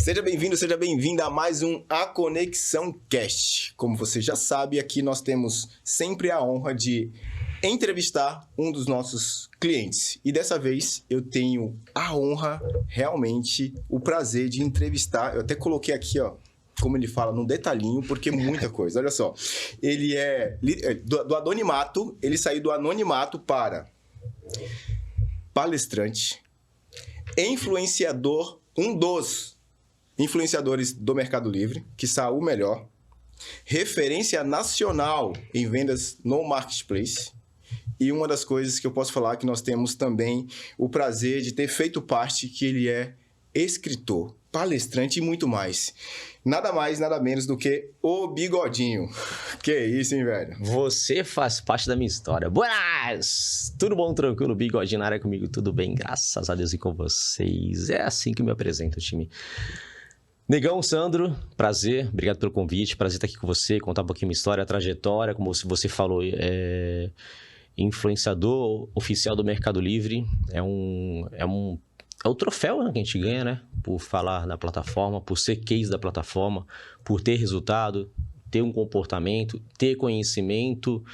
Seja bem-vindo, seja bem-vinda a mais um A Conexão Cast. Como você já sabe, aqui nós temos sempre a honra de entrevistar um dos nossos clientes. E dessa vez eu tenho a honra, realmente, o prazer de entrevistar. Eu até coloquei aqui, ó, como ele fala, num detalhinho, porque muita coisa. Olha só, ele é do anonimato, ele saiu do anonimato para palestrante, influenciador, um dos influenciadores do Mercado Livre, que saiu o melhor, referência nacional em vendas no Marketplace. E uma das coisas que eu posso falar que nós temos também o prazer de ter feito parte, que ele é escritor, palestrante e muito mais. Nada mais, nada menos do que o Bigodinho. Que isso, hein, velho? Você faz parte da minha história. Buenas! Tudo bom, tranquilo? Bigodinho na área comigo, tudo bem? Graças a Deus e com vocês. É assim que eu me apresento, time. Negão, Sandro, prazer, obrigado pelo convite, prazer estar aqui com você, contar um pouquinho minha história, a trajetória, como você falou, influenciador oficial do Mercado Livre, é o troféu, né, que a gente ganha, né, por falar na plataforma, por ser case da plataforma, por ter resultado, ter um comportamento, ter conhecimento.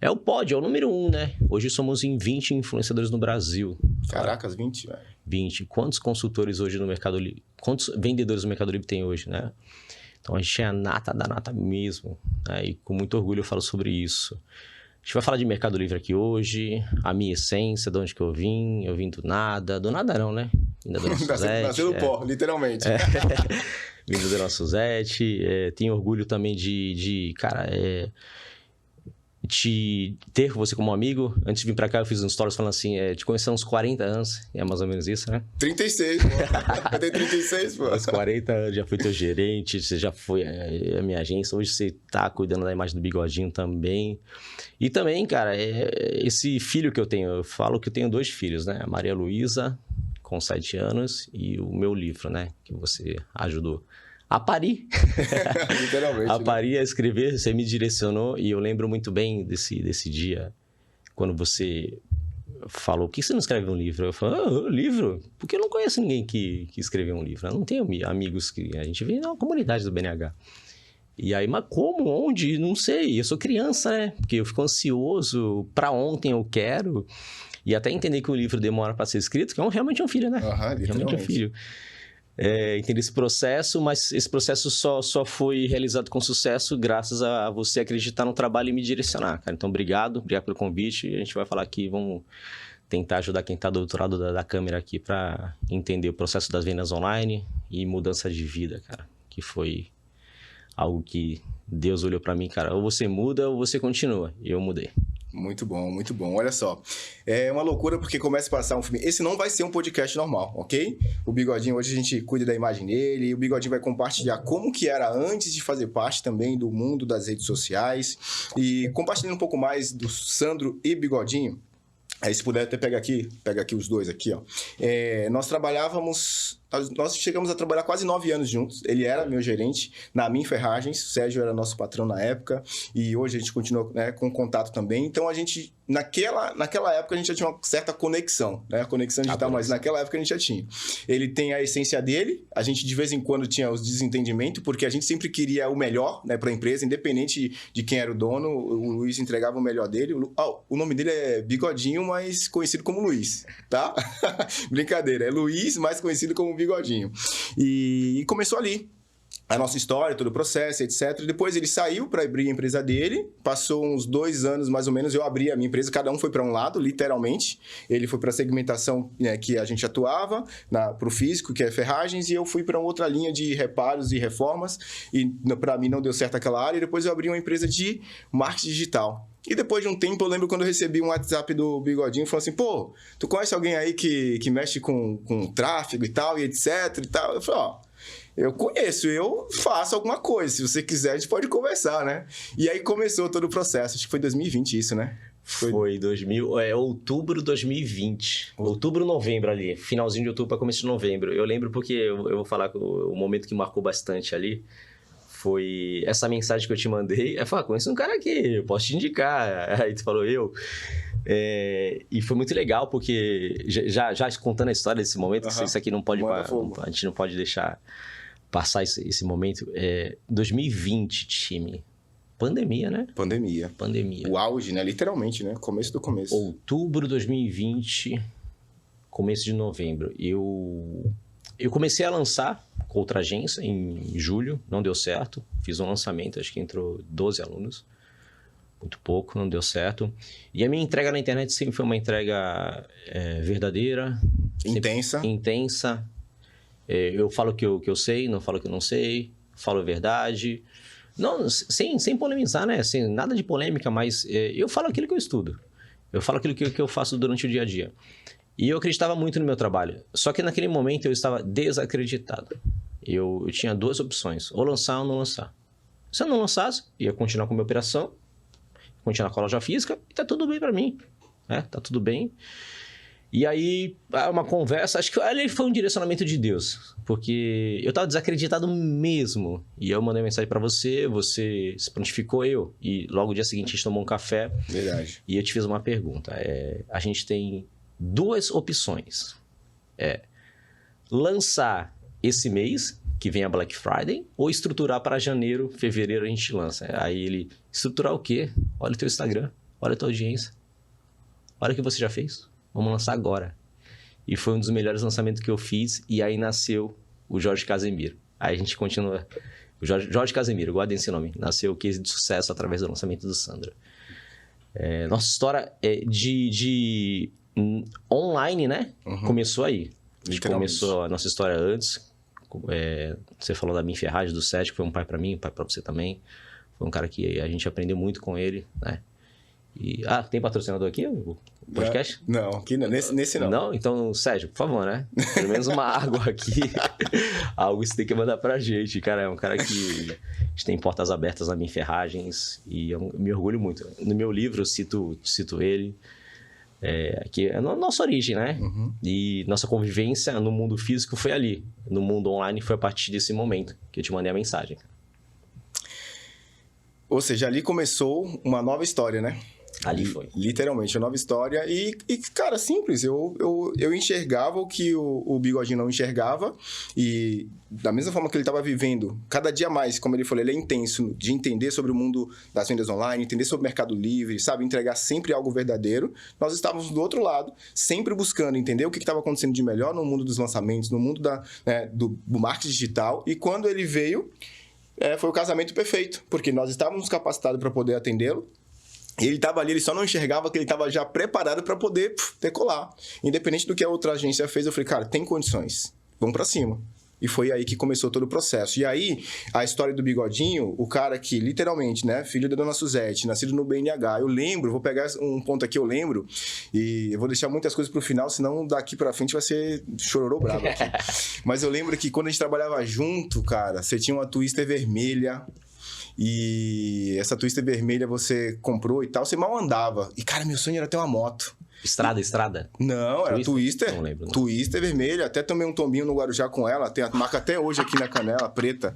É o pódio, é o número 1, né? Hoje somos em 20 influenciadores no Brasil. Caracas, 20, velho. 20. Quantos consultores hoje no Mercado Livre? Quantos vendedores no Mercado Livre tem hoje, né? Então, a gente é a nata da nata mesmo, né? E com muito orgulho eu falo sobre isso. A gente vai falar de Mercado Livre aqui hoje, a minha essência, de onde que eu vim do nada não, né? Vim da Dona Suzete. Nasceu do pó, literalmente. Vim da Dona Suzete, tenho orgulho também de ter você como amigo. Antes de vir pra cá, eu fiz um stories falando assim, te conhecer há uns 40 anos, é mais ou menos isso, né? 36, pô. Eu tenho 36, pô. Aos 40 anos, já fui teu gerente, você já foi a minha agência, hoje você tá cuidando da imagem do Bigodinho também. E também, cara, esse filho que eu tenho, eu falo que eu tenho 2 filhos, né? A Maria Luísa, com 7 anos, e o meu livro, né? Que você ajudou a parir. Literalmente. A parir, a escrever, você me direcionou e eu lembro muito bem desse dia, quando você falou, por que você não escreve um livro? Eu falei, livro? Porque eu não conheço ninguém que escreveu um livro. Eu não tenho amigos que a gente vê na comunidade do BNH. E aí, mas como? Onde? Não sei. Eu sou criança, né? Porque eu fico ansioso, pra ontem eu quero. E até entender que o livro demora para ser escrito, que é realmente um filho, né? Realmente um filho. Entender esse processo, mas esse processo só foi realizado com sucesso graças a você acreditar no trabalho e me direcionar, cara. Então, obrigado pelo convite. A gente vai falar aqui, vamos tentar ajudar quem está do outro lado da câmera aqui para entender o processo das vendas online e mudança de vida, cara. Que foi algo que Deus olhou para mim, cara. Ou você muda ou você continua. E eu mudei. Muito bom, muito bom. Olha só, é uma loucura porque começa a passar um filme. Esse não vai ser um podcast normal, ok? O Bigodinho, hoje a gente cuida da imagem dele e o Bigodinho vai compartilhar como que era antes de fazer parte também do mundo das redes sociais. E compartilhando um pouco mais do Sandro e Bigodinho, aí se puder até pega aqui os dois aqui, ó. Nós chegamos a trabalhar quase 9 anos juntos. Ele era meu gerente na Min Ferragens, o Sérgio era nosso patrão na época, e hoje a gente continua, né, com contato também. Então, a gente, naquela época, a gente já tinha uma certa conexão, né? A conexão digital, mas naquela época a gente já tinha. Ele tem a essência dele, a gente de vez em quando tinha os desentendimentos, porque a gente sempre queria o melhor, né, para a empresa, independente de quem era o dono, o Luiz entregava o melhor dele. O nome dele é Bigodinho, mas conhecido como Luiz, tá? Brincadeira, é Luiz, mais conhecido como Bigodinho. E começou ali a nossa história, todo o processo, etc. Depois ele saiu para abrir a empresa dele, passou uns 2 anos mais ou menos, eu abri a minha empresa, cada um foi para um lado, literalmente. Ele foi para a segmentação, né, que a gente atuava, para o físico, que é ferragens, e eu fui para outra linha de reparos e reformas, e para mim não deu certo aquela área, e depois eu abri uma empresa de marketing digital. E depois de um tempo, eu lembro quando eu recebi um WhatsApp do Bigodinho, falou assim, pô, tu conhece alguém aí que mexe com tráfego e tal, e etc e tal? Eu falei, ó, eu conheço, eu faço alguma coisa, se você quiser a gente pode conversar, né? E aí começou todo o processo, acho que foi 2020 isso, né? Foi outubro de 2020, outubro, novembro ali, finalzinho de outubro para começo de novembro. Eu lembro porque, eu vou falar que o momento que marcou bastante ali, foi essa mensagem que eu te mandei. Eu falei, conheço um cara aqui, eu posso te indicar. Aí tu falou, eu. E foi muito legal, porque já contando a história desse momento, isso aqui não pode, a gente não pode deixar passar esse momento. 2020, time. Pandemia, né? Pandemia. O auge, né? Literalmente, né? Começo do começo. Outubro de 2020, começo de novembro. Eu comecei a lançar com outra agência em julho, não deu certo. Fiz um lançamento, acho que entrou 12 alunos. Muito pouco, não deu certo. E a minha entrega na internet sempre foi uma entrega verdadeira. Intensa. Eu falo o que eu sei, não falo o que eu não sei. Falo a verdade. Não, sem polemizar, né? Sem nada de polêmica, mas eu falo aquilo que eu estudo. Eu falo aquilo que eu faço durante o dia a dia. E eu acreditava muito no meu trabalho. Só que naquele momento eu estava desacreditado. Eu tinha 2 opções. Ou lançar ou não lançar. Se eu não lançasse, ia continuar com a minha operação. Continuar com a loja física. E tá tudo bem pra mim. Tá tudo bem. E aí, uma conversa, acho que ali foi um direcionamento de Deus, porque eu tava desacreditado mesmo, e eu mandei mensagem pra você se prontificou e logo no dia seguinte a gente tomou um café. Verdade. E eu te fiz uma pergunta, a gente tem 2 opções, lançar esse mês, que vem a Black Friday, ou estruturar para janeiro, fevereiro a gente lança. Aí ele, estruturar o quê? Olha o teu Instagram, olha a tua audiência, olha o que você já fez. Vamos lançar agora. E foi um dos melhores lançamentos que eu fiz. E aí nasceu o Jorge Casemiro. Aí a gente continua. O Jorge Casemiro, guardem esse nome. Nasceu o case de sucesso através do lançamento do Sandra. Nossa história de online, né? Uhum. Começou aí. A gente começou a nossa história antes. Você falou da minha Ferragem, do Sérgio, que foi um pai para mim, um pai para você também. Foi um cara que a gente aprendeu muito com ele, né? Tem patrocinador aqui? O podcast? Não, aqui não, nesse não. Não? Então, Sérgio, por favor, né? Pelo menos uma água aqui. Algo você tem que mandar pra gente. Cara, é um cara que a gente tem portas abertas na minha Ferragens e eu me orgulho muito. No meu livro eu cito ele. Que é a nossa origem, né? Uhum. E nossa convivência no mundo físico foi ali. No mundo online foi a partir desse momento que eu te mandei a mensagem. Ou seja, ali começou uma nova história, né? Ali foi. Literalmente, uma nova história. E cara, simples. Eu enxergava o que o Bigodinho não enxergava. E da mesma forma que ele estava vivendo, cada dia mais, como ele falou, ele é intenso de entender sobre o mundo das vendas online, entender sobre o Mercado Livre, sabe? Entregar sempre algo verdadeiro. Nós estávamos do outro lado, sempre buscando entender o que estava acontecendo de melhor no mundo dos lançamentos, no mundo do marketing digital. E quando ele veio, foi o casamento perfeito. Porque nós estávamos capacitados para poder atendê-lo. Ele estava ali, ele só não enxergava que ele estava já preparado para poder decolar. Independente do que a outra agência fez, eu falei, cara, tem condições, vamos para cima. E foi aí que começou todo o processo. E aí, a história do Bigodinho, o cara que, literalmente, né, filho da dona Suzete, nascido no BNH, eu lembro, vou pegar um ponto aqui, eu lembro, e eu vou deixar muitas coisas pro final, senão daqui pra frente vai ser chororô brabo aqui. Mas eu lembro que quando a gente trabalhava junto, cara, você tinha uma Twister vermelha, e essa Twister vermelha você comprou e tal, você mal andava. E, cara, meu sonho era ter uma moto. Estrada? Não, era Twister. Não lembro. Não. Twister vermelha. Até tomei um tombinho no Guarujá com ela. Tem a marca até hoje aqui na canela, preta.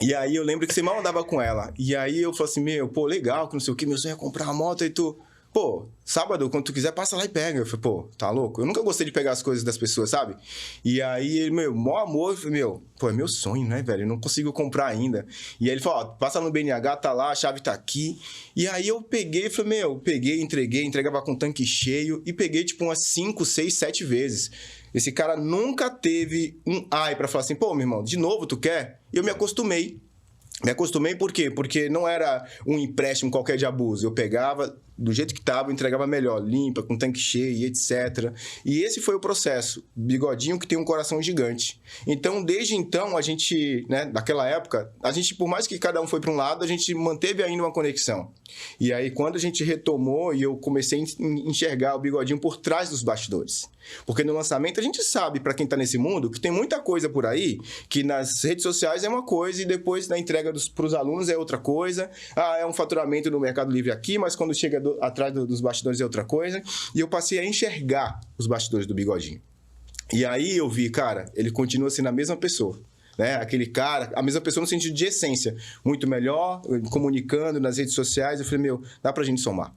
E aí eu lembro que você mal andava com ela. E aí eu falei assim, legal, que não sei o que. Meu sonho é comprar uma moto. E tu... sábado, quando tu quiser, passa lá e pega. Eu falei, tá louco? Eu nunca gostei de pegar as coisas das pessoas, sabe? E aí, ele, maior amor, eu falei, é meu sonho, né, velho? Eu não consigo comprar ainda. E aí ele falou, passa no BNH, tá lá, a chave tá aqui. E aí eu peguei, falei, entregava com tanque cheio e peguei, tipo, umas 5, 6, 7 vezes. Esse cara nunca teve um ai pra falar assim, meu irmão, de novo tu quer? E eu me acostumei. Me acostumei por quê? Porque não era um empréstimo qualquer de abuso. Eu pegava do jeito que estava, entregava melhor, limpa, com tanque cheio e etc. E esse foi o processo. Bigodinho que tem um coração gigante. Então, desde então, a gente, né, naquela época, a gente, por mais que cada um foi para um lado, a gente manteve ainda uma conexão. E aí, quando a gente retomou e eu comecei a enxergar o Bigodinho por trás dos bastidores. Porque no lançamento a gente sabe, para quem está nesse mundo, que tem muita coisa por aí, que nas redes sociais é uma coisa e depois na entrega para os alunos é outra coisa. É um faturamento no Mercado Livre aqui, mas quando chega atrás dos bastidores é outra coisa. E eu passei a enxergar os bastidores do Bigodinho. E aí eu vi, cara, ele continua sendo a mesma pessoa. Né? Aquele cara, a mesma pessoa no sentido de essência. Muito melhor, comunicando nas redes sociais. Eu falei, dá pra gente somar.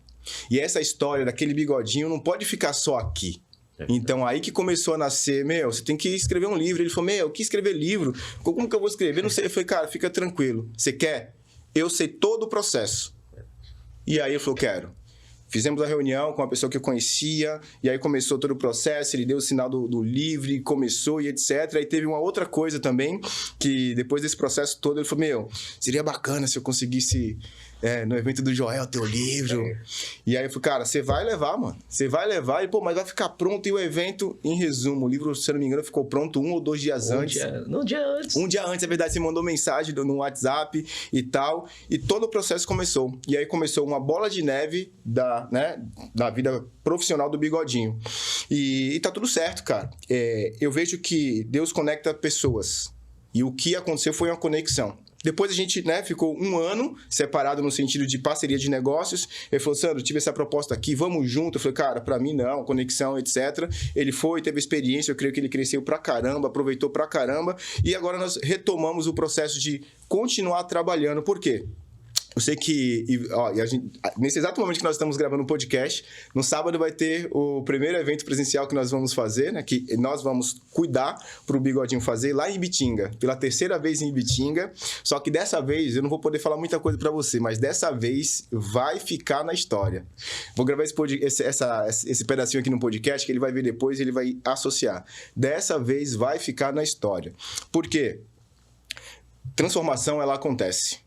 E essa história daquele Bigodinho não pode ficar só aqui. Então, aí que começou a nascer, você tem que escrever um livro. Ele falou, eu quis escrever livro. Como que eu vou escrever? Não sei. Eu falei, cara, fica tranquilo. Você quer? Eu sei todo o processo. E aí ele falou, quero. Fizemos a reunião com uma pessoa que eu conhecia, e aí começou todo o processo, ele deu o sinal do livre, começou e etc. Aí teve uma outra coisa também, que depois desse processo todo, ele falou, seria bacana se eu conseguisse, no evento do Joel, teu livro. E aí eu falei, cara, você vai levar, mano. Você vai levar, e mas vai ficar pronto. E o evento, em resumo, o livro, se eu não me engano, ficou pronto 1 ou 2 dias antes. Um dia antes. Um dia antes, é verdade, você mandou mensagem no WhatsApp e tal, e todo o processo começou. E aí começou uma bola de neve da vida profissional do Bigodinho. E tá tudo certo, cara. Eu vejo que Deus conecta pessoas. E o que aconteceu foi uma conexão. Depois a gente, ficou 1 ano separado no sentido de parceria de negócios. Ele falou, Sandro, tive essa proposta aqui, vamos junto. Eu falei, cara, pra mim não, conexão, etc. Ele foi, teve experiência, eu creio que ele cresceu pra caramba, aproveitou pra caramba. E agora nós retomamos o processo de continuar trabalhando. Por quê? Eu sei que, nesse exato momento que nós estamos gravando um podcast, no sábado vai ter o primeiro evento presencial que nós vamos fazer, que nós vamos cuidar para o Bigodinho fazer lá em Ibitinga, pela 3ª vez em Ibitinga. Só que dessa vez, eu não vou poder falar muita coisa para você, mas dessa vez vai ficar na história. Vou gravar esse pedacinho aqui no podcast, que ele vai ver depois e ele vai associar. Dessa vez vai ficar na história. Por quê? Transformação, ela acontece.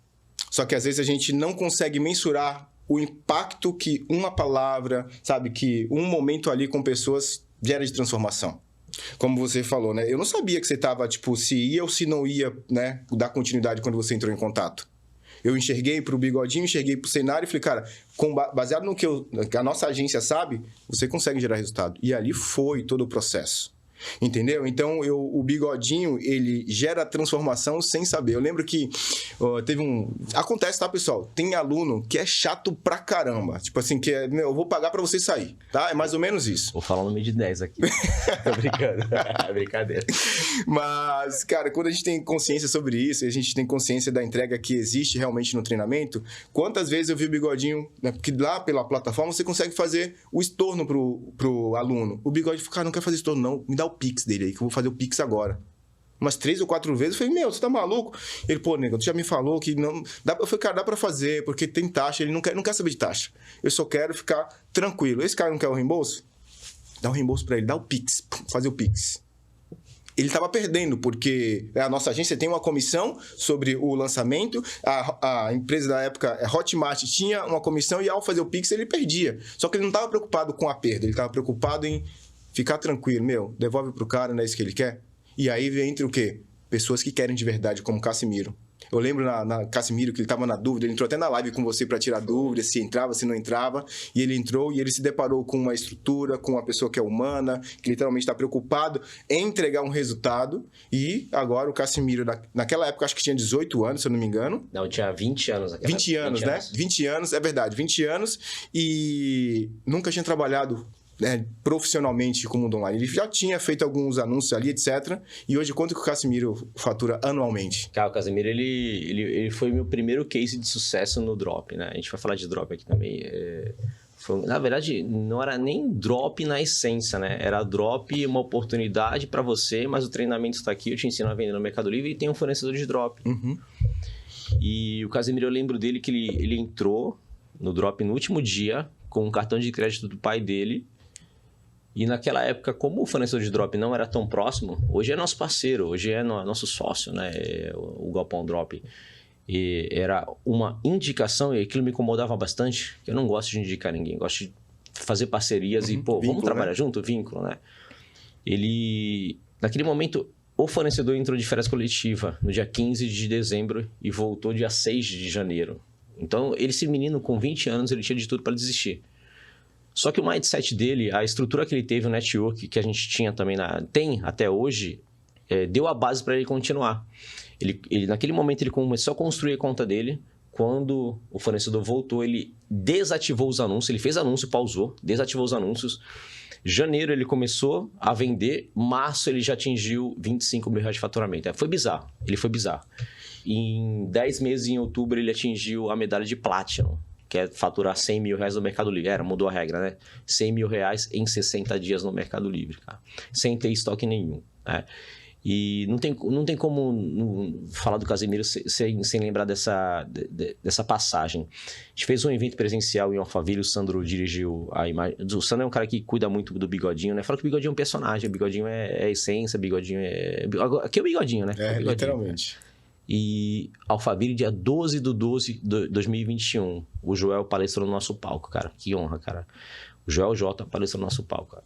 Só que às vezes a gente não consegue mensurar o impacto que uma palavra, que um momento ali com pessoas gera de transformação. Como você falou, Eu não sabia que você estava, se ia ou se não ia, dar continuidade quando você entrou em contato. Eu enxerguei para o Bigodinho, enxerguei para o cenário e falei, cara, baseado no que a nossa agência sabe, você consegue gerar resultado. E ali foi todo o processo. Entendeu? Então, o Bigodinho, ele gera transformação sem saber. Eu lembro que acontece, tá, pessoal? Tem aluno que é chato pra caramba. Que eu vou pagar pra você sair, tá? É mais ou menos isso. Vou falar o nome de 10 aqui. Tô brincando. Brincadeira. Mas, cara, quando a gente tem consciência sobre isso, e a gente tem consciência da entrega que existe realmente no treinamento, quantas vezes eu vi o Bigodinho, porque lá pela plataforma você consegue fazer o estorno pro aluno. O Bigodinho falou, cara, não quer fazer estorno não, me dá o Pix dele aí, que eu vou fazer o Pix agora. Umas 3 ou 4 vezes, eu falei, você tá maluco? Ele, nego, tu já me falou que não... Eu falei, cara, dá pra fazer, porque tem taxa, ele não quer saber de taxa. Eu só quero ficar tranquilo. Esse cara não quer o reembolso? Dá o reembolso pra ele, dá o Pix, fazer o Pix. Ele estava perdendo, porque a nossa agência tem uma comissão sobre o lançamento, a empresa da época, a Hotmart, tinha uma comissão e ao fazer o Pix ele perdia. Só que ele não estava preocupado com a perda, ele estava preocupado em ficar tranquilo, devolve pro cara, não é isso que ele quer? E aí entra o quê? Pessoas que querem de verdade, como Cassimiro. Eu lembro na Cassimiro que ele estava na dúvida, ele entrou até na live com você para tirar dúvida, se entrava, se não entrava, e ele entrou e ele se deparou com uma estrutura, com uma pessoa que é humana, que literalmente está preocupado em entregar um resultado, e agora o Cassimiro, naquela época, acho que tinha 18 anos, se eu não me engano. Não, tinha 20 anos. 20 anos, 20 anos. 20 anos, é verdade, 20 anos, e nunca tinha trabalhado profissionalmente com o mundo online. Ele já tinha feito alguns anúncios ali, etc. E hoje, quanto que o Cassimiro fatura anualmente? Cara, o Cassimiro, ele foi meu primeiro case de sucesso no drop, A gente vai falar de drop aqui também. Na verdade, não era nem drop na essência, Era drop, uma oportunidade para você, mas o treinamento está aqui, eu te ensino a vender no Mercado Livre e tem um fornecedor de drop. Uhum. E o Cassimiro, eu lembro dele que ele entrou no drop no último dia com um cartão de crédito do pai dele. E naquela época, como o fornecedor de drop não era tão próximo, hoje é nosso parceiro, hoje é nosso sócio, o Galpão Drop. E era uma indicação, e aquilo me incomodava bastante, que eu não gosto de indicar ninguém, gosto de fazer parcerias e, vínculo, vamos trabalhar junto, vínculo, Ele, naquele momento, o fornecedor entrou de férias coletiva no dia 15 de dezembro e voltou dia 6 de janeiro. Então, esse menino com 20 anos, ele tinha de tudo para desistir. Só que o mindset dele, a estrutura que ele teve, o network que a gente tinha também, tem até hoje, deu a base para ele continuar. Ele, naquele momento, ele começou a construir a conta dele. Quando o fornecedor voltou, ele desativou os anúncios. Ele fez anúncio, pausou, desativou os anúncios. Janeiro, ele começou a vender. Março, ele já atingiu 25 mil reais de faturamento. Foi bizarro. Ele foi bizarro. Em 10 meses, em outubro, ele atingiu a medalha de Platinum, quer faturar 100 mil reais no Mercado Livre. Mudou a regra, né? 100 mil reais em 60 dias no Mercado Livre, cara. Sem ter estoque nenhum, né? E não tem como falar do Casimiro sem lembrar dessa passagem. A gente fez um evento presencial em Alphaville, o Sandro dirigiu a imagem. O Sandro é um cara que cuida muito do Bigodinho, né? Fala que o Bigodinho é um personagem, o Bigodinho é a essência, o Bigodinho é... Aqui é o Bigodinho, né? É, literalmente. E Alphaville, dia 12/12 de 2021, o Joel palestrou no nosso palco, cara. Que honra, cara. O Joel J palestrou no nosso palco, cara.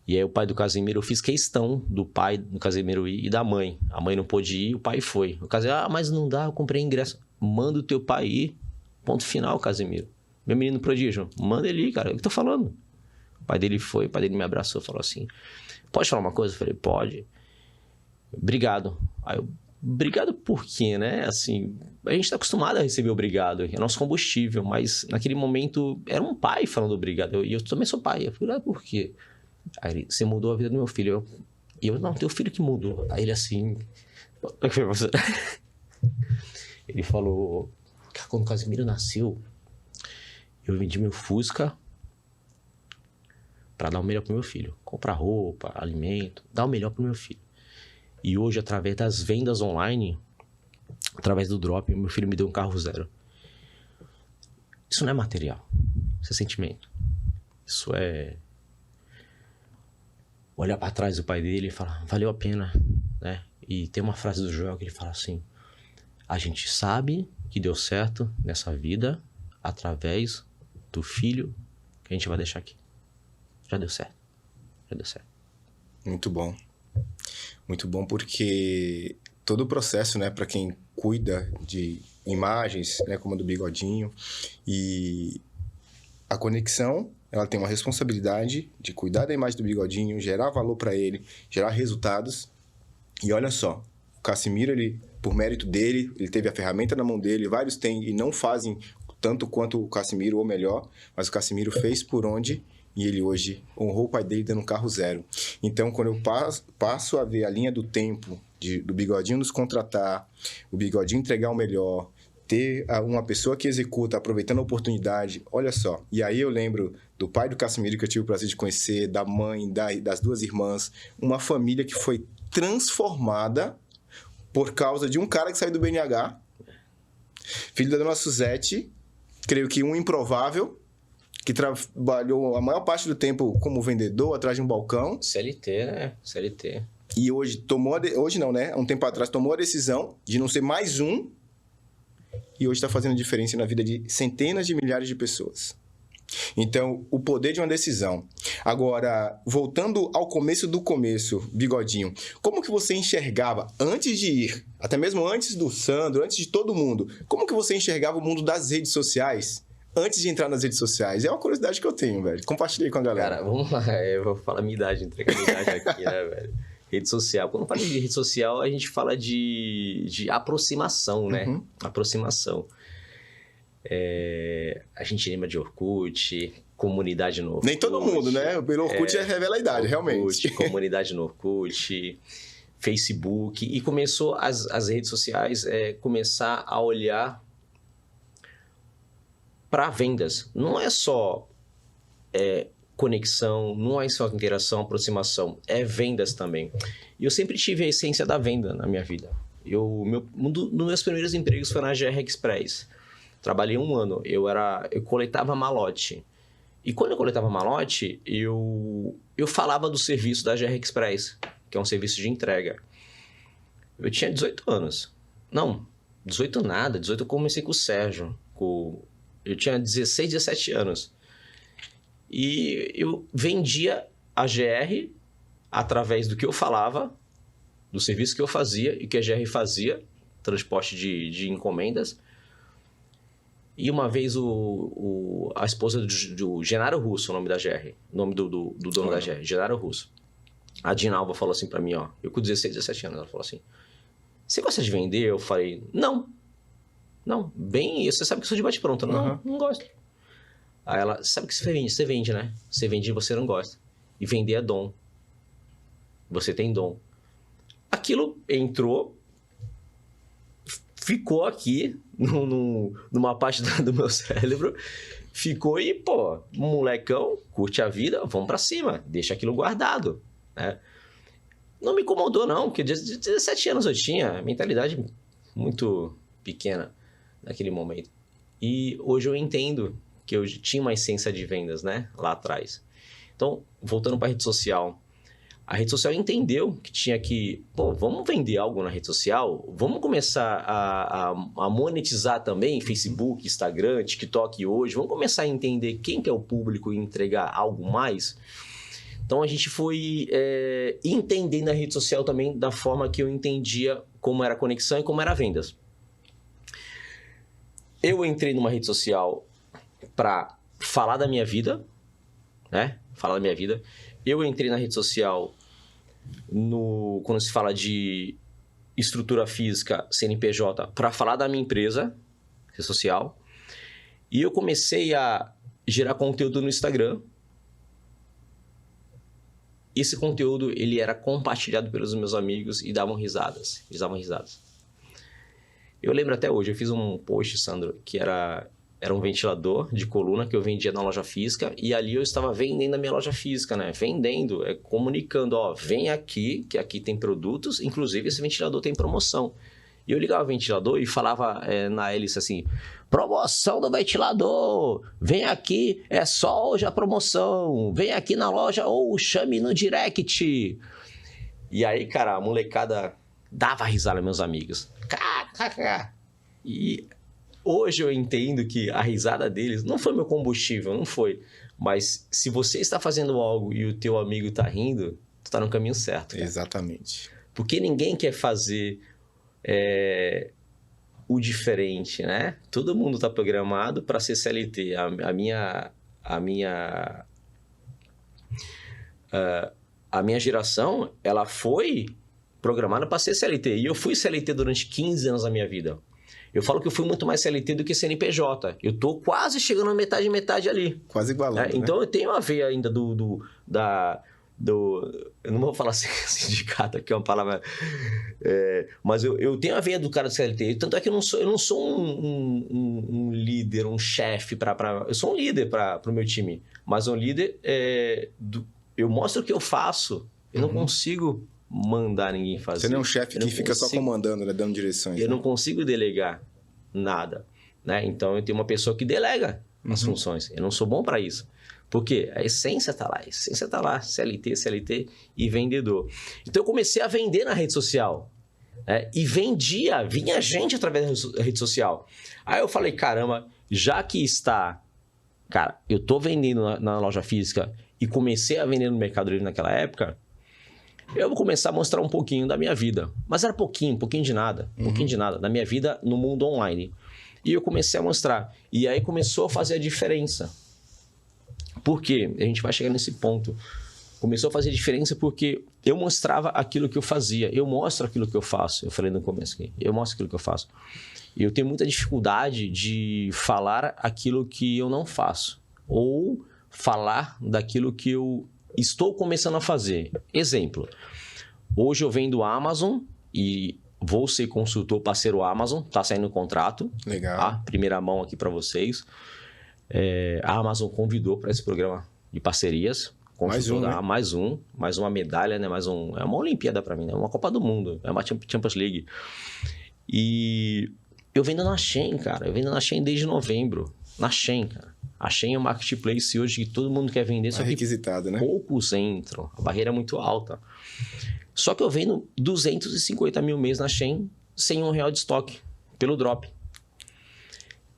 E aí o pai do Casimiro, eu fiz questão do pai do Casimiro ir e da mãe. A mãe não pôde ir, o pai foi. O Casimiro, mas não dá, eu comprei ingresso. Manda o teu pai ir, ponto final, Casimiro. Meu menino prodígio, manda ele ir, cara, é o que eu tô falando. O pai dele foi, o pai dele me abraçou, falou assim, pode falar uma coisa? Eu falei, pode. Obrigado. Aí eu, obrigado por quê, né? Assim, a gente tá acostumado a receber obrigado, é nosso combustível, mas naquele momento era um pai falando obrigado. E eu também sou pai. Eu falei, por quê? Aí ele, você mudou a vida do meu filho. Eu não, teu filho que mudou. Aí ele assim... Como é que foi você? Ele falou, cara, quando o Casimiro nasceu, eu vendi meu Fusca pra dar o melhor pro meu filho. Comprar roupa, alimento, dar o melhor pro meu filho. E hoje, através das vendas online, através do drop, meu filho me deu um carro zero. Isso não é material. Isso é sentimento. Isso é... olhar para trás do pai dele e falar, valeu a pena, né? E tem uma frase do Joel que ele fala assim, a gente sabe que deu certo nessa vida através do filho que a gente vai deixar aqui. Já deu certo. Já deu certo. Muito bom. Muito bom porque todo o processo, né, para quem cuida de imagens, né, como a do Bigodinho, e a conexão, ela tem uma responsabilidade de cuidar da imagem do Bigodinho, gerar valor para ele, gerar resultados. E olha só, o Casimiro, ele, por mérito dele, ele teve a ferramenta na mão dele, vários têm e não fazem tanto quanto o Casimiro, ou melhor, mas o Casimiro fez por onde e ele hoje honrou o pai dele dando um carro zero. Então, quando eu passo a ver a linha do tempo do Bigodinho nos contratar, o Bigodinho entregar o melhor, ter uma pessoa que executa, aproveitando a oportunidade, olha só. E aí eu lembro do pai do Casimiro, que eu tive o prazer de conhecer, da mãe, das duas irmãs, uma família que foi transformada por causa de um cara que saiu do BNH, filho da dona Suzete, creio que um improvável, que trabalhou a maior parte do tempo como vendedor, atrás de um balcão. CLT, né? CLT. E hoje hoje não, né? Há um tempo atrás tomou a decisão de não ser mais um, e hoje está fazendo diferença na vida de centenas de milhares de pessoas. Então, o poder de uma decisão. Agora, voltando ao começo do começo, Bigodinho, como que você enxergava, antes de ir, até mesmo antes do Sandro, antes de todo mundo, como que você enxergava o mundo das redes sociais, antes de entrar nas redes sociais? É uma curiosidade que eu tenho, velho. Compartilhei com a galera. Cara, vamos lá. Eu vou falar a minha idade, entregar a minha idade aqui, né, velho? Rede social. Quando fala de rede social, a gente fala de aproximação, né? Uhum. Aproximação. A gente lembra de Orkut, comunidade no Orkut. Nem todo mundo, né? Pelo Orkut revela a idade, realmente. Comunidade no Orkut, Facebook. E começou as redes sociais começar a olhar para vendas. Não é só conexão, não é só interação, aproximação, é vendas também. E eu sempre tive a essência da venda na minha vida. Um dos meus primeiros empregos foi na GR Express. Trabalhei 1 ano, eu coletava malote. E quando eu coletava malote, eu falava do serviço da GR Express, que é um serviço de entrega. Eu tinha 18 anos. Não, 18 nada, 18 eu comecei com o Sérgio. Eu tinha 16, 17 anos. E eu vendia a GR através do que eu falava, do serviço que eu fazia e que a GR fazia, transporte de encomendas. E uma vez a esposa do Genaro Russo, o nome da GR, o nome do dono da GR, Genaro Russo. A Dinalva falou assim pra mim, ó, eu com 16, 17 anos, ela falou assim, você gosta de vender? Eu falei, não, bem, você sabe que eu sou de bate-pronto. Não gosto. Aí ela, sabe que você vende, né? Você vende e você não gosta. E vender é dom. Você tem dom. Aquilo entrou, ficou aqui, numa parte do meu cérebro, ficou e, pô, molecão, curte a vida, vamos pra cima, deixa aquilo guardado, né? Não me incomodou, não, porque 17 anos eu tinha, mentalidade muito pequena naquele momento. E hoje eu entendo que eu tinha uma essência de vendas, né, lá atrás. Então, voltando para a rede social, a rede social entendeu que tinha que, pô, vamos vender algo na rede social, vamos começar a monetizar também Facebook, Instagram, TikTok hoje, vamos começar a entender quem que é o público e entregar algo mais. Então, a gente foi entendendo a rede social também da forma que eu entendia como era a conexão e como era vendas. Eu entrei numa rede social para falar da minha vida, né? Falar da minha vida. Eu entrei na rede social quando se fala de estrutura física, CNPJ, para falar da minha empresa, rede social. E eu comecei a gerar conteúdo no Instagram. Esse conteúdo, ele era compartilhado pelos meus amigos e davam risadas. Eles davam risadas. Eu lembro até hoje, eu fiz um post, Sandro, que era um ventilador de coluna que eu vendia na loja física e ali eu estava vendendo a minha loja física, né? Vendendo, comunicando, ó, vem aqui, que aqui tem produtos, inclusive esse ventilador tem promoção. E eu ligava o ventilador e falava na hélice assim, promoção do ventilador, vem aqui, é só hoje a promoção, vem aqui na loja ou chame no direct. E aí, cara, a molecada dava risada, meus amigos. E hoje eu entendo que a risada deles não foi meu combustível, não foi. Mas se você está fazendo algo e o teu amigo está rindo, tu está no caminho certo. Cara. Exatamente. Porque ninguém quer fazer o diferente, né? Todo mundo está programado para ser CLT. A minha geração, ela foi programada para ser CLT. E eu fui CLT durante 15 anos da minha vida. Eu falo que eu fui muito mais CLT do que CNPJ. Eu tô quase chegando na metade ali. Quase igualando, Então, né? eu tenho a veia ainda eu não vou falar assim, sindicato, que é uma palavra... mas eu tenho a veia do cara do CLT. Tanto é que eu não sou um líder, um chefe eu sou um líder para o meu time. Mas um líder... eu mostro o que eu faço. Eu não consigo mandar ninguém fazer. Você não é um chefe que fica só comandando, né? Dando direções. Eu não consigo delegar nada, né? Então, eu tenho uma pessoa que delega as funções. Eu não sou bom para isso. Porque a essência está lá. CLT e vendedor. Então, eu comecei a vender na rede social. E vinha gente através da rede social. Aí eu falei, caramba, já que está... Cara, eu tô vendendo na loja física e comecei a vender no Mercado Livre naquela época... Eu vou começar a mostrar um pouquinho da minha vida. Mas era pouquinho de nada. Pouquinho de nada. Da minha vida no mundo online. E eu comecei a mostrar. E aí começou a fazer a diferença. Por quê? A gente vai chegar nesse ponto. Começou a fazer diferença porque eu mostrava aquilo que eu fazia. Eu mostro aquilo que eu faço. Eu falei no começo aqui. Eu mostro aquilo que eu faço. E eu tenho muita dificuldade de falar aquilo que eu não faço. Ou falar daquilo que eu... estou começando a fazer. Exemplo. Hoje eu vendo Amazon e vou ser consultor parceiro Amazon. Tá saindo um contrato. Legal. Tá? Primeira mão aqui para vocês. A Amazon convidou para esse programa de parcerias. Mais um, né? Mais uma medalha, né? É uma Olimpíada para mim, né? Uma Copa do Mundo. É uma Champions League. E eu vendo na Shein, cara. Eu vendo na Shein desde novembro. Na Shein, cara. A Shein é um marketplace hoje que todo mundo quer vender, só que requisitado, né? Poucos entram. A barreira é muito alta. Só que eu vendo 250 mil mês na Shein sem R$1 de estoque, pelo drop.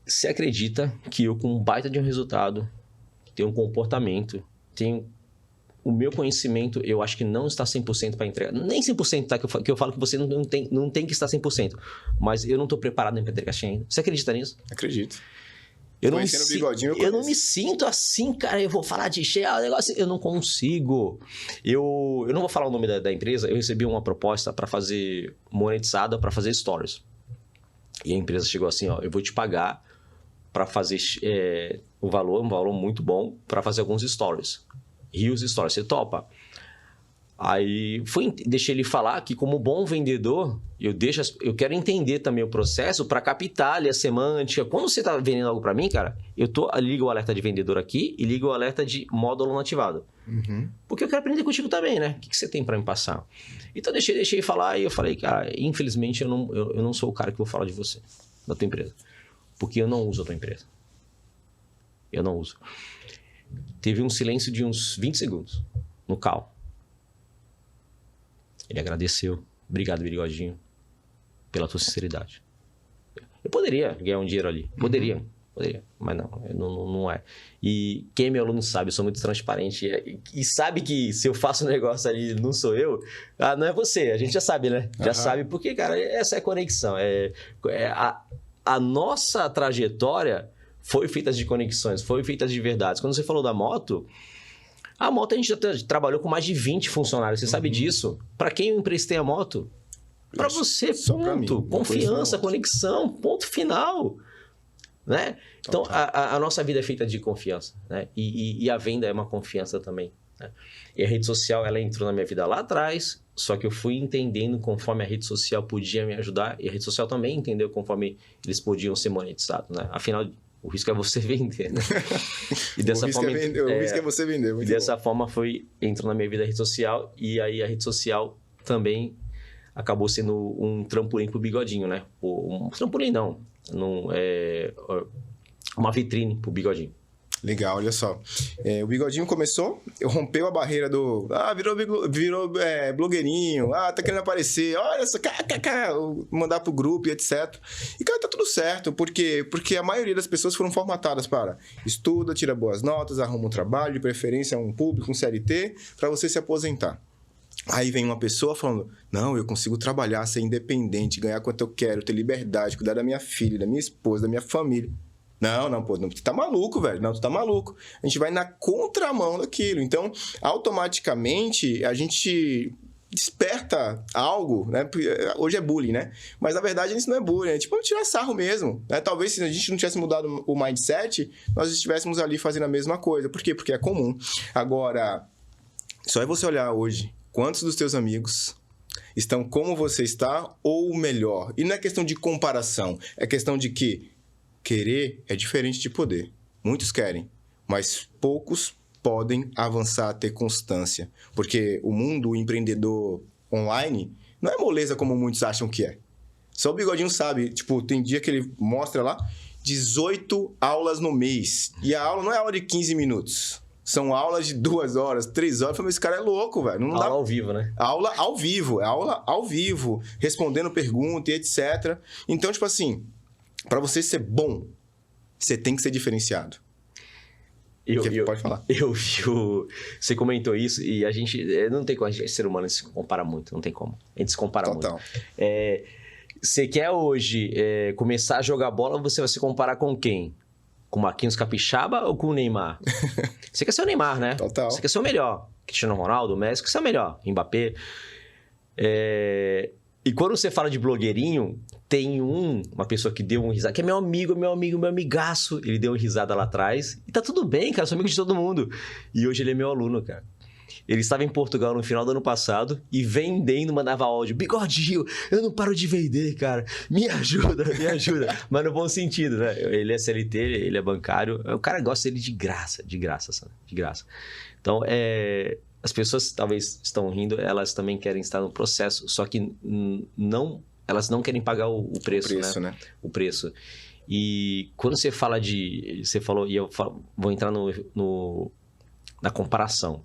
Você acredita que eu, com um baita de um resultado, tenho um comportamento, tenho o meu conhecimento, eu acho que não está 100% para entregar. Nem 100%, tá? Que eu falo que você não tem que estar 100%. Mas eu não estou preparado para entregar Shein ainda. Você acredita nisso? Acredito. Eu não me sinto assim, cara. Eu vou falar de Shein, negócio, eu não consigo. Eu não vou falar o nome da empresa. Eu recebi uma proposta para fazer monetizada, para fazer stories. E a empresa chegou assim, ó, eu vou te pagar para fazer um valor muito bom para fazer alguns stories. Reels Stories, você topa? Aí deixei ele falar que, como bom vendedor, eu quero entender também o processo para captar ali a semântica. Quando você tá vendendo algo para mim, cara, eu ligo o alerta de vendedor aqui e ligo o alerta de módulo não ativado. Porque eu quero aprender contigo também, né? O que você tem para me passar? Então deixei ele falar e eu falei, cara, infelizmente eu não sou o cara que vou falar de você, da tua empresa. Porque eu não uso a tua empresa. Eu não uso. Teve um silêncio de uns 20 segundos no call. Ele agradeceu. Obrigado, Bigodinho, pela tua sinceridade. Eu poderia ganhar um dinheiro ali. Poderia. Mas não é. E quem é meu aluno sabe, eu sou muito transparente. E sabe que se eu faço um negócio ali, não sou eu, não é você. A gente já sabe, né? Já sabe. Porque, cara, essa é a conexão. A nossa trajetória foi feita de conexões, foi feita de verdades. Quando você falou da moto... A moto a gente já trabalhou com mais de 20 funcionários, você sabe disso? Para quem eu emprestei a moto? Para você, ponto. Confiança, conexão, ponto final. Né? Então, a nossa vida é feita de confiança. Né? E a venda é uma confiança também. Né? E a rede social, ela entrou na minha vida lá atrás, só que eu fui entendendo conforme a rede social podia me ajudar, e a rede social também entendeu conforme eles podiam ser monetizados. Né? Afinal, o risco é você vender, né? E dessa forma, o risco é você vender. E dessa forma entrou na minha vida a rede social, e aí a rede social também acabou sendo um trampolim pro Bigodinho, né? Um trampolim não, uma vitrine pro Bigodinho. Legal, olha só. O Bigodinho rompeu a barreira do... virou blogueirinho. Tá querendo aparecer. Olha só, mandar pro grupo e etc. E, cara, tá tudo certo. Por quê? Porque a maioria das pessoas foram formatadas para estuda, tira boas notas, arruma um trabalho, de preferência um público, um CLT, para você se aposentar. Aí vem uma pessoa falando, não, eu consigo trabalhar, ser independente, ganhar quanto eu quero, ter liberdade, cuidar da minha filha, da minha esposa, da minha família. Não, tu tá maluco, velho. Não, tu tá maluco. A gente vai na contramão daquilo. Então, automaticamente, a gente desperta algo, né? Hoje é bullying, né? Mas, na verdade, isso não é bullying. É tipo tirar sarro mesmo. Né? Talvez, se a gente não tivesse mudado o mindset, nós estivéssemos ali fazendo a mesma coisa. Por quê? Porque é comum. Agora, só é você olhar hoje quantos dos teus amigos estão como você está ou melhor. E não é questão de comparação. É questão de que querer é diferente de poder. Muitos querem, mas poucos podem avançar, ter constância. Porque o mundo, o empreendedor online, não é moleza como muitos acham que é. Só o Bigodinho sabe. Tipo, tem dia que ele mostra lá 18 aulas no mês. E a aula não é aula de 15 minutos. São aulas de 2 horas, 3 horas. Eu falei, esse cara é louco, velho. Aula ao vivo, né? Aula ao vivo. Respondendo pergunta e etc. Então, tipo assim... Para você ser bom, você tem que ser diferenciado. Pode falar. Você comentou isso e a gente... Não tem como, a gente é ser humano, se compara muito. Não tem como. A gente se compara muito. Você quer hoje começar a jogar bola, você vai se comparar com quem? Com o Marquinhos Capixaba ou com o Neymar? Você quer ser o Neymar, né? Total. Você quer ser o melhor. Cristiano Ronaldo, Messi, quer ser o melhor. Mbappé. E quando você fala de blogueirinho, tem uma pessoa que deu um risada, que é meu amigaço. Ele deu uma risada lá atrás. E tá tudo bem, cara, sou amigo de todo mundo. E hoje ele é meu aluno, cara. Ele estava em Portugal no final do ano passado e vendendo, mandava áudio. Bigodinho, eu não paro de vender, cara. Me ajuda. Mas no bom sentido, né? Ele é CLT, ele é bancário. O cara gosta dele de graça, sabe? De graça. Então, as pessoas talvez estão rindo, elas também querem estar no processo, só que elas não querem pagar o preço, né? O preço. E quando você fala você falou, e vou entrar na comparação.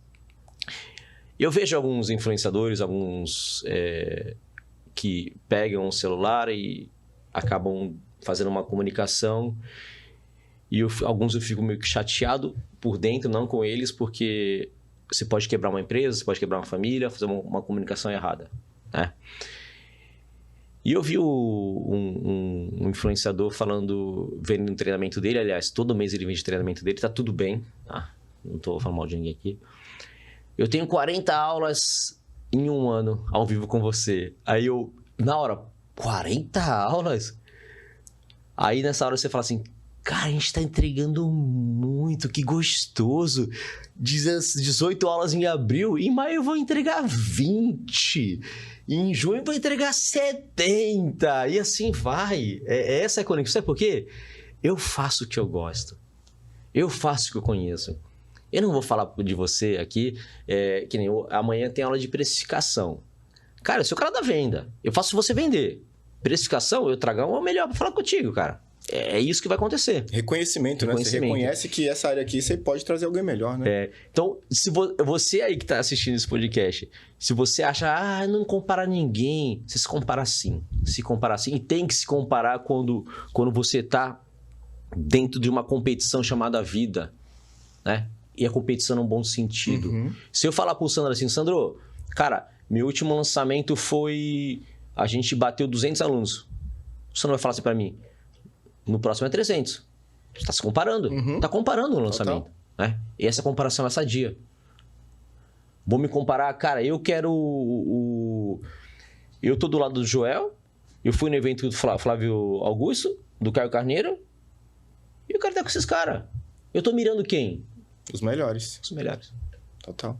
Eu vejo alguns influenciadores, alguns que pegam o celular e acabam fazendo uma comunicação, e alguns eu fico meio que chateado por dentro, não com eles, porque você pode quebrar uma empresa, você pode quebrar uma família, fazer uma comunicação errada, né? E eu vi um influenciador vendendo um treinamento dele, aliás, todo mês ele vende treinamento dele, tá tudo bem, tá? Não tô falando mal de ninguém aqui. Eu tenho 40 aulas em 1 ano ao vivo com você. Aí na hora, 40 aulas? Aí nessa hora você fala assim, cara, a gente tá entregando muito, que gostoso. 18 aulas em abril, em maio eu vou entregar 20. Em junho eu vou entregar 70. E assim vai. Essa é a conexão. Sabe por quê? Eu faço o que eu gosto. Eu faço o que eu conheço. Eu não vou falar de você aqui, que nem amanhã tem aula de precificação. Cara, eu sou o cara da venda. Eu faço você vender. Precificação, eu trago o melhor pra falar contigo, cara. É isso que vai acontecer. Reconhecimento, né? Você reconhece que essa área aqui você pode trazer alguém melhor, né? Então, se você aí que tá assistindo esse podcast, se você acha, não compara ninguém, você se compara sim. Se compara sim. E tem que se comparar quando você tá dentro de uma competição chamada vida, né? E a competição num bom sentido. Uhum. Se eu falar pro Sandro assim, Sandro, cara, meu último lançamento foi... A gente bateu 200 alunos. O Sandro vai falar assim pra mim, no próximo é 300. Você tá se comparando. Uhum. Tá comparando o lançamento. Né? E essa comparação é sadia. Vou me comparar, cara, eu quero Eu tô do lado do Joel, eu fui no evento do Flávio Augusto, do Caio Carneiro, e eu quero estar com esses caras. Eu tô mirando quem? Os melhores. Os melhores. Total.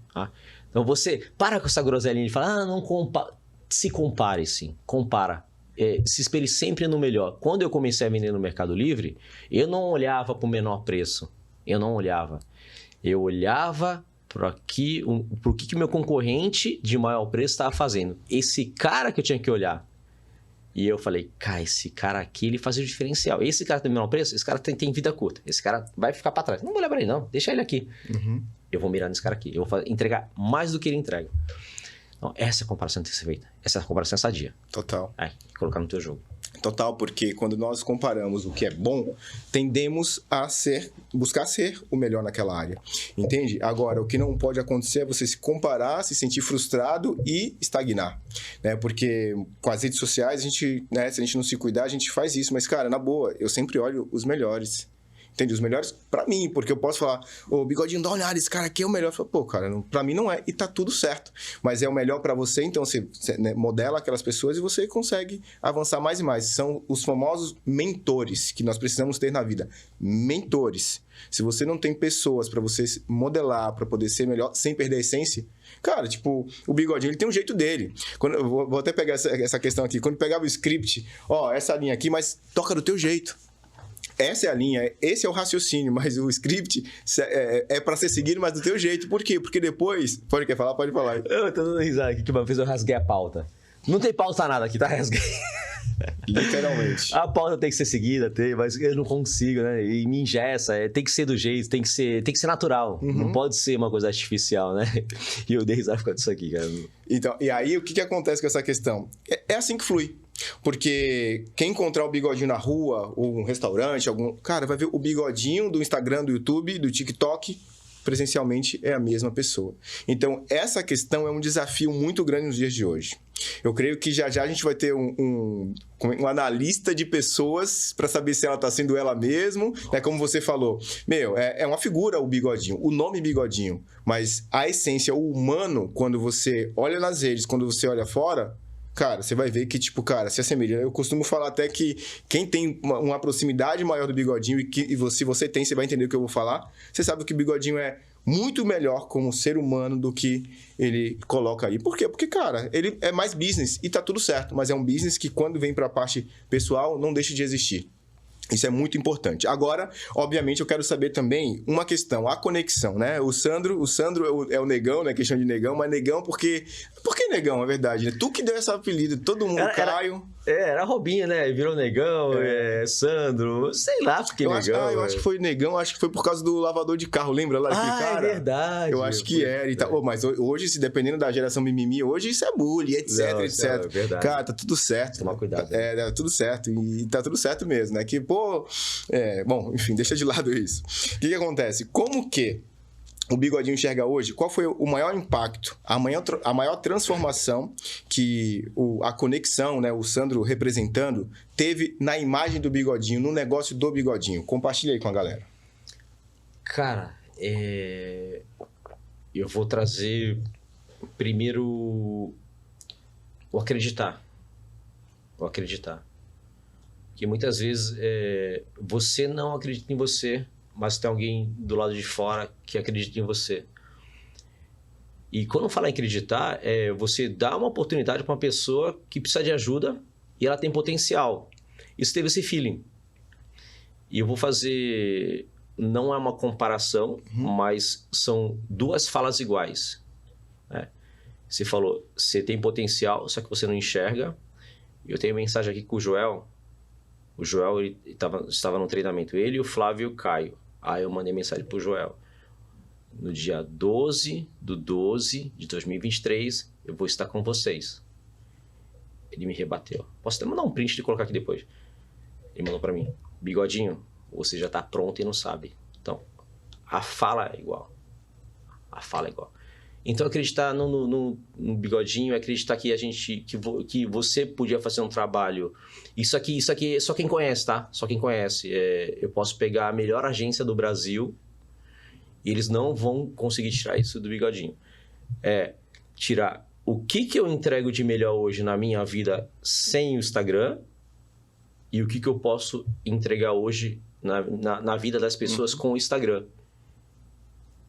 Então você para com essa groselinha de falar, não compara. Se compare, sim. Compara. Se espelhe sempre no melhor. Quando eu comecei a vender no Mercado Livre, eu não olhava para o menor preço. Eu não olhava. Eu olhava para o que o meu concorrente de maior preço estava fazendo. Esse cara que eu tinha que olhar. E eu falei, cara, esse cara aqui, ele faz o diferencial. Esse cara tem menor preço, esse cara tem vida curta. Esse cara vai ficar para trás. Não vou olhar para ele, não. Deixa ele aqui. Uhum. Eu vou mirar nesse cara aqui. Eu vou entregar mais do que ele entrega. Então, essa é a comparação que tem que ser feita. Essa é a comparação sadia. Total. Colocar no teu jogo. Total, porque quando nós comparamos o que é bom, tendemos a buscar ser o melhor naquela área. Entende? Agora, o que não pode acontecer é você se comparar, se sentir frustrado e estagnar. Né? Porque com as redes sociais, se a gente não se cuidar, a gente faz isso. Mas, cara, na boa, eu sempre olho os melhores. Entende? Os melhores pra mim, porque eu posso falar, Bigodinho, dá uma olhada, esse cara aqui é o melhor. Eu falo, cara, pra mim não é, e tá tudo certo. Mas é o melhor pra você, então você modela aquelas pessoas e você consegue avançar mais e mais. São os famosos mentores que nós precisamos ter na vida. Mentores. Se você não tem pessoas pra você modelar, pra poder ser melhor, sem perder a essência, cara, tipo, o Bigodinho, ele tem um jeito dele. Eu vou até pegar essa questão aqui. Quando pegava o script, essa linha aqui, mas toca do teu jeito. Essa é a linha, esse é o raciocínio, mas o script é para ser seguido, mas do teu jeito. Por quê? Porque depois... Quer falar? Pode falar. Eu tô dando risada aqui que uma vez eu rasguei a pauta. Não tem pauta nada aqui, tá? Rasguei. Literalmente. A pauta tem que ser seguida, mas eu não consigo, né? E me engessa, tem que ser do jeito, tem que ser natural. Uhum. Não pode ser uma coisa artificial, né? E eu dei risada por causa disso aqui, cara. Então, e aí, o que acontece com essa questão? É assim que flui. Porque quem encontrar o Bigodinho na rua, ou um restaurante, cara, vai ver o Bigodinho do Instagram, do YouTube, do TikTok, presencialmente é a mesma pessoa. Então, essa questão é um desafio muito grande nos dias de hoje. Eu creio que já a gente vai ter um analista de pessoas para saber se ela está sendo ela mesmo. Como você falou, é uma figura o Bigodinho, o nome Bigodinho. Mas a essência, o humano, quando você olha nas redes, quando você olha fora... Cara, você vai ver que, se assemelha. Eu costumo falar até que quem tem uma proximidade maior do Bigodinho se você tem, você vai entender o que eu vou falar. Você sabe que o Bigodinho é muito melhor como ser humano do que ele coloca aí. Por quê? Porque, cara, ele é mais business e tá tudo certo. Mas é um business que quando vem pra parte pessoal, não deixa de existir. Isso é muito importante. Agora, obviamente, eu quero saber também uma questão, a conexão, né? O Sandro é o negão, né? Questão de negão, mas negão porque... Por que negão, é verdade, né? Tu que deu esse apelido, todo mundo, Caio... Era Robinho, né? Virou negão, Sandro, sei lá porque negão. Eu acho que foi negão, acho que foi por causa do lavador de carro, lembra lá? Cara? É verdade. Eu acho que era e tal. Mas hoje, se dependendo da geração mimimi, hoje isso é bullying, etc, etc. É verdade. Cara, tá tudo certo. Tomar cuidado. Tá tudo certo. E tá tudo certo mesmo, né? Que, bom, enfim, deixa de lado isso. O que acontece? Como que o Bigodinho enxerga hoje? Qual foi o maior impacto, a maior transformação que a conexão, né, o Sandro representando, teve na imagem do Bigodinho, no negócio do Bigodinho? Compartilha aí com a galera. Cara, eu vou trazer primeiro o acreditar. que muitas vezes você não acredita em você, mas tem alguém do lado de fora que acredita em você. E quando fala em acreditar, você dá uma oportunidade para uma pessoa que precisa de ajuda e ela tem potencial. Isso teve esse feeling. E eu vou fazer... Não é uma comparação, mas são duas falas iguais. Né? Você falou, você tem potencial, só que você não enxerga. Eu tenho mensagem aqui com o Joel. O Joel ele estava no treinamento. Ele, o Flávio e o Caio. Aí eu mandei mensagem pro Joel. No dia 12/12 de 2023, eu vou estar com vocês. Ele me rebateu. Posso até mandar um print e colocar aqui depois. Ele mandou para mim. Bigodinho, você já está pronto e não sabe. Então, a fala é igual. A fala é igual. Então, acreditar no Bigodinho, acreditar que você podia fazer um trabalho. Isso aqui é só quem conhece, tá? Só quem conhece. Eu posso pegar a melhor agência do Brasil e eles não vão conseguir tirar isso do Bigodinho. Tirar o que eu entrego de melhor hoje na minha vida sem o Instagram e o que eu posso entregar hoje na vida das pessoas com o Instagram.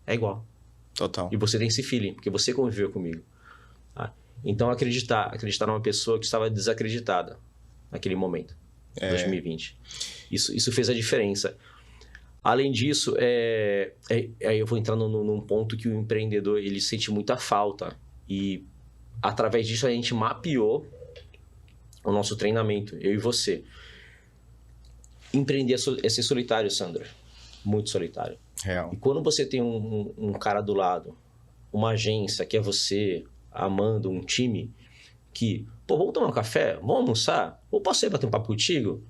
É igual. Total. E você tem esse feeling, porque você conviveu comigo. Tá? Então, acreditar numa pessoa que estava desacreditada naquele momento, 2020. Isso fez a diferença. Além disso, aí eu vou entrar num ponto que o empreendedor ele sente muita falta. E, através disso, a gente mapeou o nosso treinamento, eu e você. Empreender é ser solitário, Sandro. Muito solitário. Real. E quando você tem um cara do lado, uma agência que é você, amando, um time, que, vamos tomar um café? Vamos almoçar? Ou posso ir bater um papo contigo?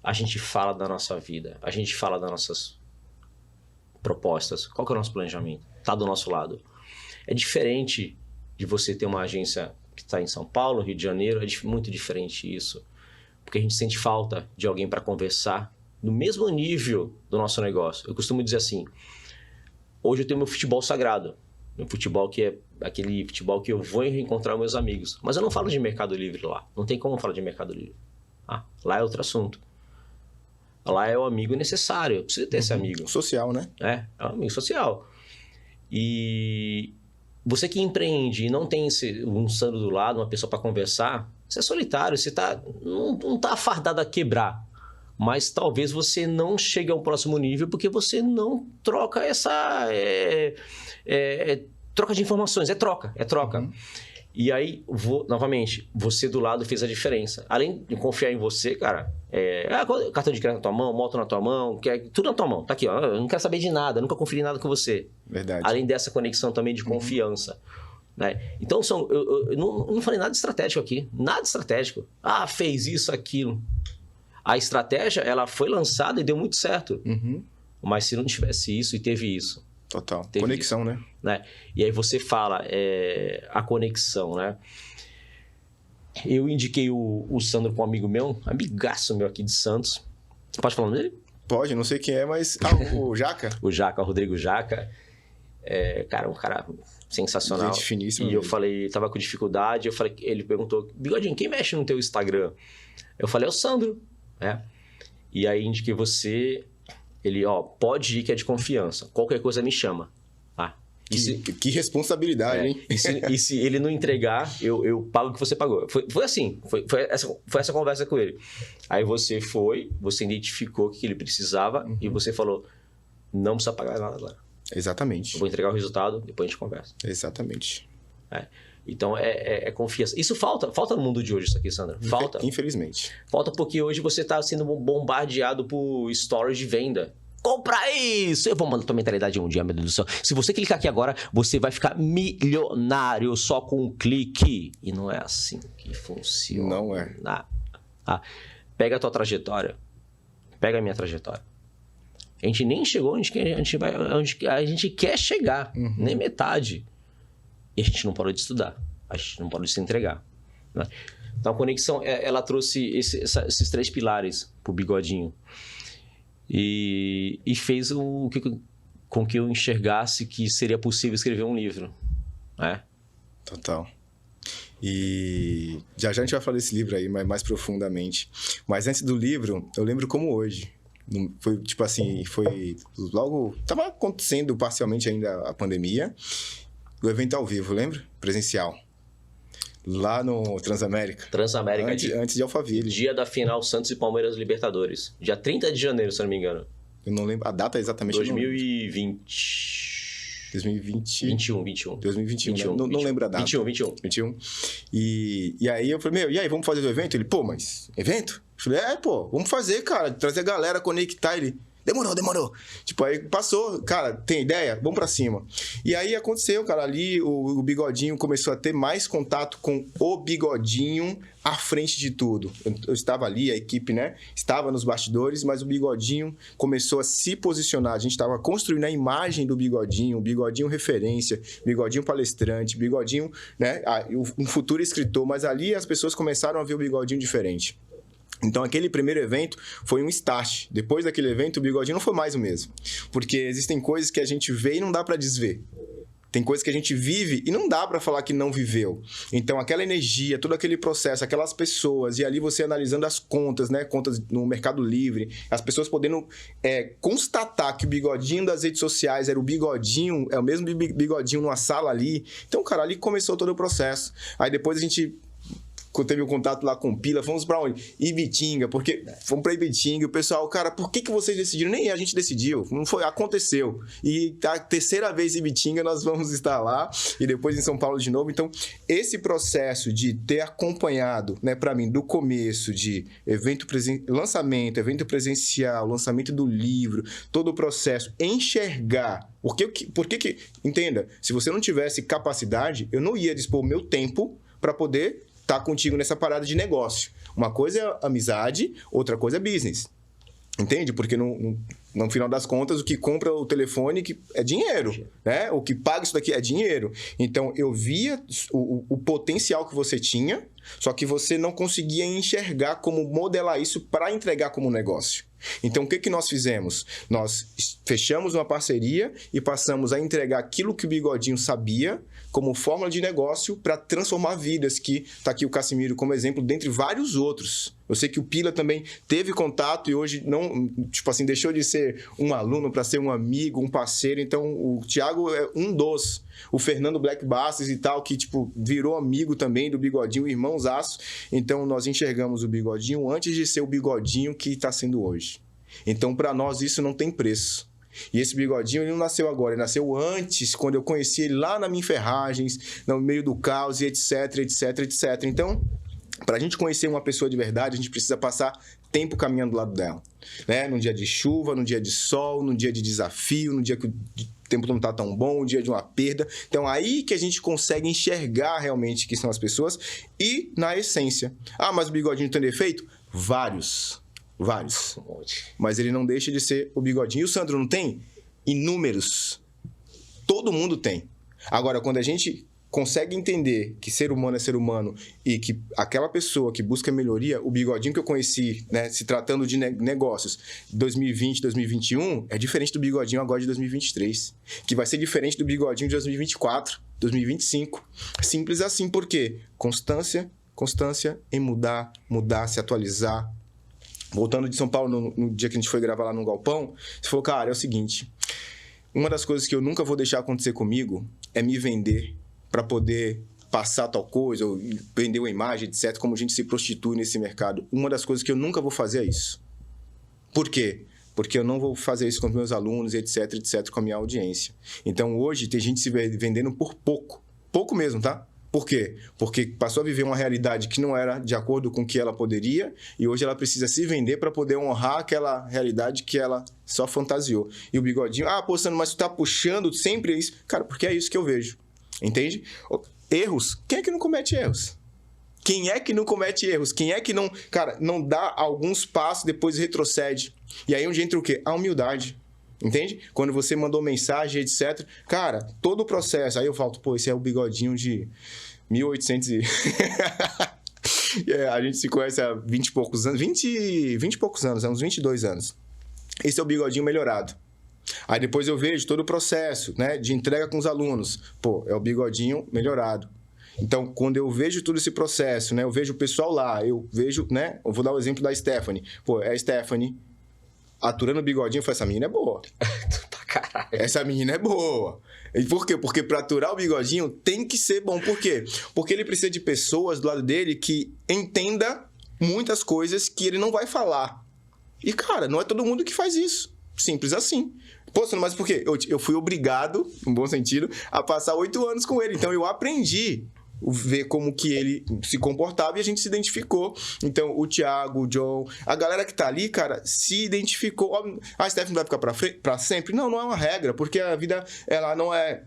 A gente fala da nossa vida, a gente fala das nossas propostas. Qual que é o nosso planejamento? Tá do nosso lado. É diferente de você ter uma agência que está em São Paulo, Rio de Janeiro, muito diferente isso. Porque a gente sente falta de alguém para conversar no mesmo nível do nosso negócio. Eu costumo dizer assim, hoje eu tenho meu futebol sagrado. Meu futebol que é aquele futebol que eu vou reencontrar meus amigos. Mas eu não falo de Mercado Livre lá. Não tem como falar de Mercado Livre. Lá é outro assunto. Lá é o amigo necessário. Eu preciso ter esse amigo. Social, né? É um amigo social. E você que empreende e não tem um Sandro do lado, uma pessoa para conversar, você é solitário, você não está fardado a quebrar. Mas talvez você não chegue ao próximo nível porque você não troca essa... troca de informações, é troca. E aí, novamente, você do lado fez a diferença. Além de confiar em você, cara, cartão de crédito na tua mão, moto na tua mão, tudo na tua mão. Tá aqui, ó. Eu não quero saber de nada, nunca conferi nada com você. Verdade. Além dessa conexão também de confiança. Né? Então, eu não falei nada estratégico aqui. Nada estratégico. Fez isso, aquilo. A estratégia, ela foi lançada e deu muito certo. Mas se não tivesse isso e teve isso. Total. Conexão, isso, né? E aí você fala a conexão, né? Eu indiquei o Sandro para um amigo meu, amigaço meu aqui de Santos. Pode falar dele? Pode, não sei quem é, mas... o Jaca? O Jaca, o Rodrigo Jaca. Um cara sensacional. Gente finíssimo. E eu falei, tava com dificuldade, ele perguntou, Bigodinho, quem mexe no teu Instagram? Eu falei, é o Sandro. E aí indiquei você... Ele, pode ir que é de confiança. Qualquer coisa me chama. Que responsabilidade, hein? E se ele não entregar, eu pago o que você pagou. Foi assim. Foi essa conversa com ele. Aí você identificou o que ele precisava e você falou, não precisa pagar nada agora. Exatamente. Eu vou entregar o resultado, depois a gente conversa. Exatamente. Então, é confiança. Isso falta no mundo de hoje, isso aqui, Sandra. Falta. Infelizmente. Falta porque hoje você está sendo bombardeado por stories de venda. Compra isso! Eu vou mandar tua mentalidade um dia, meu Deus do céu. Se você clicar aqui agora, você vai ficar milionário só com um clique. E não é assim que funciona. Não é. Pega a tua trajetória. Pega a minha trajetória. A gente nem chegou onde a gente quer chegar. Nem metade. E a gente não parou de estudar. A gente não parou de se entregar. Né? Então, a conexão, ela trouxe esses 3 pilares pro Bigodinho. E fez com que eu enxergasse que seria possível escrever um livro. Né? Total. E já a gente vai falar desse livro aí mais profundamente. Mas antes do livro, eu lembro como hoje. Foi tipo assim, foi logo... Tava acontecendo parcialmente ainda a pandemia. O evento ao vivo, lembra? Presencial. Lá no Transamérica. Transamérica. Antes de Alphaville. Dia da final Santos e Palmeiras Libertadores. Dia 30 de janeiro, se eu não me engano. Eu não lembro a data exatamente. 2020... 2021. 21. Não lembro a data. 21. E aí eu falei, e aí, vamos fazer o evento? Ele, pô, mas evento? Eu falei, vamos fazer, cara. Trazer a galera, conectar. Ele, demorou. Tipo, aí passou, cara, tem ideia? Vamos pra cima. E aí aconteceu, cara, ali o Bigodinho começou a ter mais contato com o Bigodinho à frente de tudo. Eu estava ali, a equipe, né, estava nos bastidores, mas o Bigodinho começou a se posicionar. A gente estava construindo a imagem do Bigodinho, o Bigodinho referência, Bigodinho palestrante, Bigodinho, né, um futuro escritor, mas ali as pessoas começaram a ver o Bigodinho diferente. Então, aquele primeiro evento foi um start. Depois daquele evento, o Bigodinho não foi mais o mesmo. Porque existem coisas que a gente vê e não dá para desver. Tem coisas que a gente vive e não dá para falar que não viveu. Então, aquela energia, todo aquele processo, aquelas pessoas, e ali você analisando as contas, né? Contas no Mercado Livre, as pessoas podendo constatar que o Bigodinho das redes sociais era o Bigodinho, é o mesmo Bigodinho numa sala ali. Então, cara, ali começou todo o processo. Aí depois a gente... teve um contato lá com o Pila, fomos pra onde? Ibitinga, porque fomos pra Ibitinga, e o pessoal, cara, por que vocês decidiram? Nem a gente decidiu, não foi, aconteceu. E a terceira vez em Ibitinga nós vamos estar lá, e depois em São Paulo de novo. Então, esse processo de ter acompanhado, né, pra mim, do começo de lançamento, evento presencial, lançamento do livro, todo o processo, enxergar. Entenda, se você não tivesse capacidade, eu não ia dispor o meu tempo para poder estar contigo nessa parada de negócio. Uma coisa é amizade, outra coisa é business. Entende? Porque no final das contas, o que compra o telefone é dinheiro, né? O que paga isso daqui é dinheiro. Então, eu via o potencial que você tinha, só que você não conseguia enxergar como modelar isso para entregar como negócio. Então, o que nós fizemos? Nós fechamos uma parceria e passamos a entregar aquilo que o Bigodinho sabia como fórmula de negócio para transformar vidas, que está aqui o Cassimiro como exemplo, dentre vários outros. Eu sei que o Pila também teve contato e hoje não, tipo assim, deixou de ser um aluno para ser um amigo, um parceiro. Então, o Thiago é um dos. O Fernando Black Bastos e tal, que tipo virou amigo também do Bigodinho, irmãozaço. Então, nós enxergamos o Bigodinho antes de ser o Bigodinho que está sendo hoje. Então, para nós, isso não tem preço. E esse Bigodinho, ele não nasceu agora, ele nasceu antes, quando eu conheci ele lá na Minha Ferragens, no meio do caos e etc. Então, para a gente conhecer uma pessoa de verdade, a gente precisa passar tempo caminhando do lado dela. Né? Num dia de chuva, num dia de sol, num dia de desafio, num dia que o tempo não está tão bom, um dia de uma perda. Então, aí que a gente consegue enxergar realmente que são as pessoas e na essência. Ah, mas o Bigodinho tem defeito? Vários. Mas ele não deixa de ser o Bigodinho. E o Sandro não tem? Inúmeros. Todo mundo tem. Agora, quando a gente consegue entender que ser humano é ser humano e que aquela pessoa que busca melhoria, o Bigodinho que eu conheci, né, se tratando de negócios 2020, 2021, é diferente do Bigodinho agora de 2023. Que vai ser diferente do Bigodinho de 2024, 2025. Simples assim, por quê? Constância em mudar, se atualizar. Voltando de São Paulo, no dia que a gente foi gravar lá no Galpão, você falou, cara, é o seguinte, uma das coisas que eu nunca vou deixar acontecer comigo é me vender para poder passar tal coisa, ou vender uma imagem, etc., como a gente se prostitui nesse mercado. Uma das coisas que eu nunca vou fazer é isso. Por quê? Porque eu não vou fazer isso com os meus alunos, etc., com a minha audiência. Então, hoje, tem gente se vendendo por pouco. Pouco mesmo, tá? Por quê? Porque passou a viver uma realidade que não era de acordo com o que ela poderia e hoje ela precisa se vender para poder honrar aquela realidade que ela só fantasiou. E o Bigodinho, Sandro, mas tu tá puxando sempre isso. Cara, porque é isso que eu vejo. Entende? Erros. Quem é que não comete erros? Quem é que não comete erros? Quem é que não, cara, não dá alguns passos, depois retrocede? E aí onde entra o quê? A humildade. Entende? Quando você mandou mensagem, etc. Cara, todo o processo. Aí eu falo, esse é o Bigodinho de 1800 e... a gente se conhece há 20 e poucos anos. 20 e poucos anos, uns 22 anos. Esse é o Bigodinho melhorado. Aí depois eu vejo todo o processo, né, de entrega com os alunos. É o Bigodinho melhorado. Então, quando eu vejo todo esse processo, né? Eu vejo o pessoal lá, eu vejo, né? Eu vou dar o exemplo da Stephanie. Pô, é a Stephanie aturando o bigodinho, eu falei, essa menina é boa. Caralho. Essa menina é boa. E por quê? Porque pra aturar o bigodinho tem que ser bom. Por quê? Porque ele precisa de pessoas do lado dele que entenda muitas coisas que ele não vai falar. E, cara, não é todo mundo que faz isso. Simples assim. Pô, mas por quê? Eu fui obrigado, no bom sentido, a passar 8 anos com ele. Então, eu aprendi ver como que ele se comportava e a gente se identificou. Então, o Thiago, o John, a galera que tá ali, cara, se identificou. A Stephanie vai ficar pra sempre? Não, não é uma regra, porque a vida, ela não é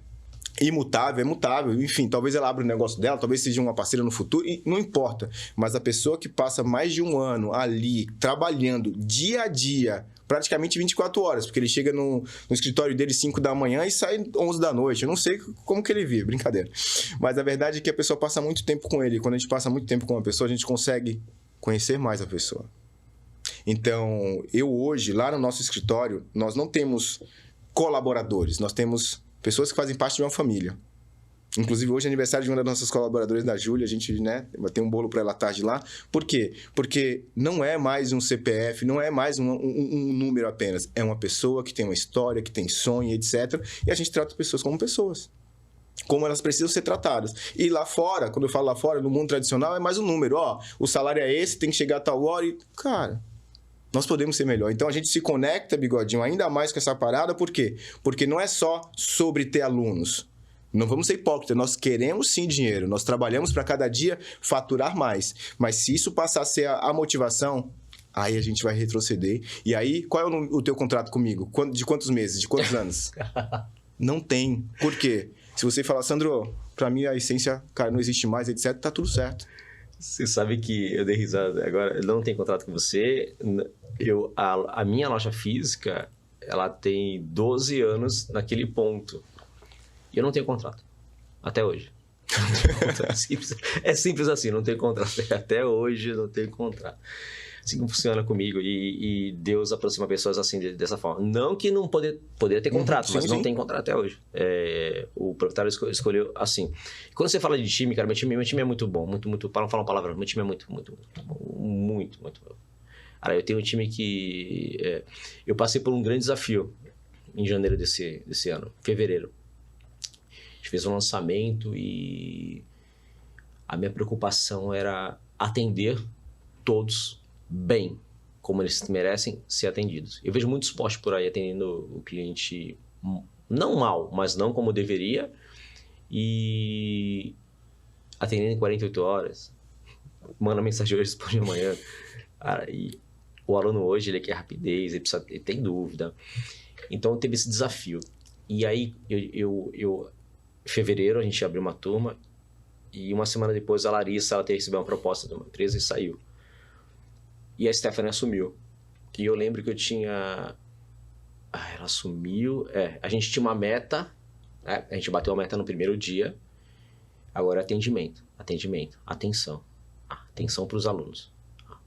imutável, é mutável. Enfim, talvez ela abra o negócio dela, talvez seja uma parceira no futuro, e não importa. Mas a pessoa que passa mais de um ano ali, trabalhando dia a dia, praticamente 24 horas, porque ele chega no escritório dele 5 da manhã e sai 11 da noite. Eu não sei como que ele vive, brincadeira. Mas a verdade é que a pessoa passa muito tempo com ele. Quando a gente passa muito tempo com uma pessoa, a gente consegue conhecer mais a pessoa. Então, eu hoje, lá no nosso escritório, nós não temos colaboradores, nós temos pessoas que fazem parte de uma família. Inclusive, hoje é aniversário de uma das nossas colaboradoras, da Júlia. A gente, né, vai ter um bolo para ela à tarde lá. Por quê? Porque não é mais um CPF, não é mais um número apenas. É uma pessoa que tem uma história, que tem sonho, etc. E a gente trata as pessoas como pessoas. Como elas precisam ser tratadas. E lá fora, quando eu falo lá fora, no mundo tradicional, é mais um número. Ó, o salário é esse, tem que chegar a tal hora e... Cara, nós podemos ser melhor. Então, a gente se conecta, Bigodinho, ainda mais com essa parada. Por quê? Porque não é só sobre ter alunos. Não vamos ser hipócritas, nós queremos sim dinheiro, nós trabalhamos para cada dia faturar mais. Mas se isso passar a ser a motivação, aí a gente vai retroceder. E aí, qual é o teu contrato comigo? De quantos meses? De quantos anos? Não tem. Por quê? Se você falar, Sandro, para mim a essência, cara, não existe mais, etc., tá tudo certo. Você sabe que eu dei risada. Agora, eu não tenho contrato com você. A minha loja física, ela tem 12 anos naquele ponto. E eu não tenho contrato. Até hoje. É simples assim, não tenho contrato. Até hoje não tenho contrato. Assim que funciona comigo. E Deus aproxima pessoas assim, dessa forma. Não que não poderia ter contrato, mas não tem contrato até hoje. O proprietário escolheu assim. Quando você fala de time, cara, meu time é muito bom. Muito, para não falar uma palavra, meu time é muito bom. Cara, eu tenho um time que... eu passei por um grande desafio em janeiro desse ano. Fevereiro. A gente fez um lançamento e a minha preocupação era atender todos bem, como eles merecem ser atendidos. Eu vejo muitos posts por aí atendendo o cliente não mal, mas não como deveria, e atendendo em 48 horas, manda mensagem hoje, responde amanhã. Cara, e o aluno hoje, ele quer rapidez, ele tem dúvida. Então, teve esse desafio. E aí, em fevereiro, a gente abriu uma turma e uma semana depois a Larissa, ela recebeu uma proposta de uma empresa e saiu. E a Stephanie assumiu. E eu lembro que eu tinha... ela assumiu... a gente tinha uma meta, a gente bateu a meta no primeiro dia. Agora é atendimento, atenção. Atenção para os alunos.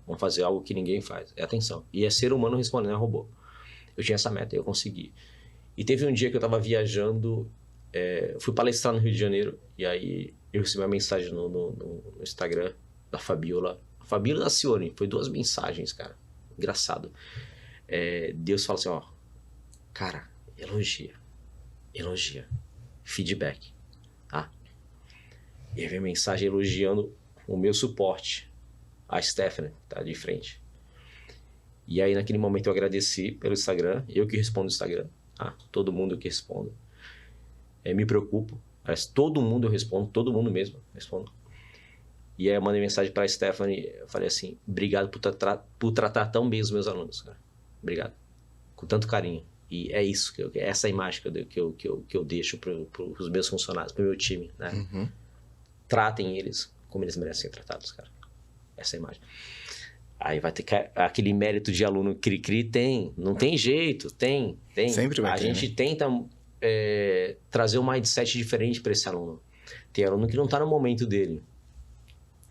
Vamos fazer algo que ninguém faz, é atenção. E é ser humano respondendo, não é robô. Eu tinha essa meta e eu consegui. E teve um dia que eu estava viajando... fui palestrar no Rio de Janeiro e aí eu recebi uma mensagem no Instagram da Fabiola. A Fabiola da Cione, foi 2 mensagens, cara. Engraçado. Deus fala assim, ó, cara, elogia. Feedback, tá? E aí vem mensagem elogiando o meu suporte. A Stephanie tá de frente. E aí naquele momento eu agradeci pelo Instagram, eu que respondo o Instagram, tá? Todo mundo que respondo. Me preocupo, parece todo mundo eu respondo, todo mundo mesmo respondo. E aí eu mandei mensagem para a Stephanie, eu falei assim, obrigado por tratar tão bem os meus alunos, cara. Obrigado, com tanto carinho. E é isso, essa imagem que eu deixo para os meus funcionários, para o meu time, né? Uhum. Tratem eles como eles merecem ser tratados, cara. Essa imagem. Aí vai ter aquele mérito de aluno cri-cri, não tem jeito, tem. Sempre vai ter, gente tenta... trazer um mindset diferente para esse aluno. Tem aluno que não está no momento dele,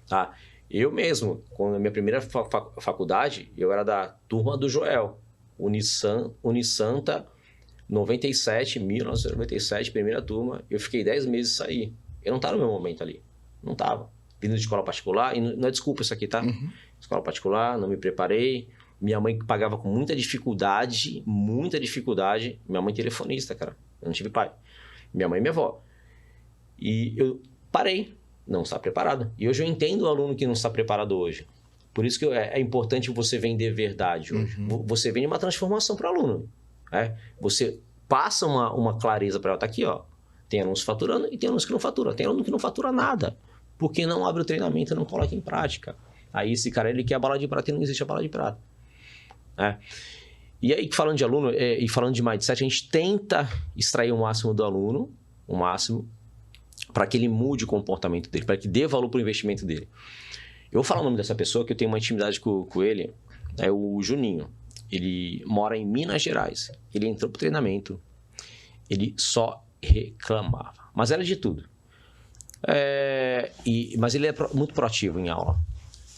tá? Eu mesmo, com a minha primeira faculdade, eu era da turma do Joel, Unisanta 1997, primeira turma. Eu fiquei 10 meses e saí. Eu não estava no meu momento ali. Não tava. Vindo de escola particular, e não é desculpa isso aqui, tá? Escola particular, não me preparei. Minha mãe pagava com muita dificuldade. Minha mãe telefonista, cara. Eu não tive pai. Minha mãe e minha avó. E eu parei. Não está preparado. E hoje eu entendo o aluno que não está preparado hoje. Por isso que é importante você vender verdade hoje. Você vende uma transformação para o aluno. Você passa uma clareza para ela. Tá aqui, ó. Tem alunos faturando e tem alunos que não faturam. Tem aluno que não fatura nada. Porque não abre o treinamento e não coloca em prática. Aí esse cara, ele quer a bala de prata e não existe a bala de prata. E aí, falando de aluno e falando de mindset, a gente tenta extrair o máximo do aluno, para que ele mude o comportamento dele, para que dê valor para o investimento dele. Eu vou falar o nome dessa pessoa, que eu tenho uma intimidade com ele, é o Juninho. Ele mora em Minas Gerais. Ele entrou pro treinamento, ele só reclamava, mas era de tudo. Mas ele é muito proativo em aula.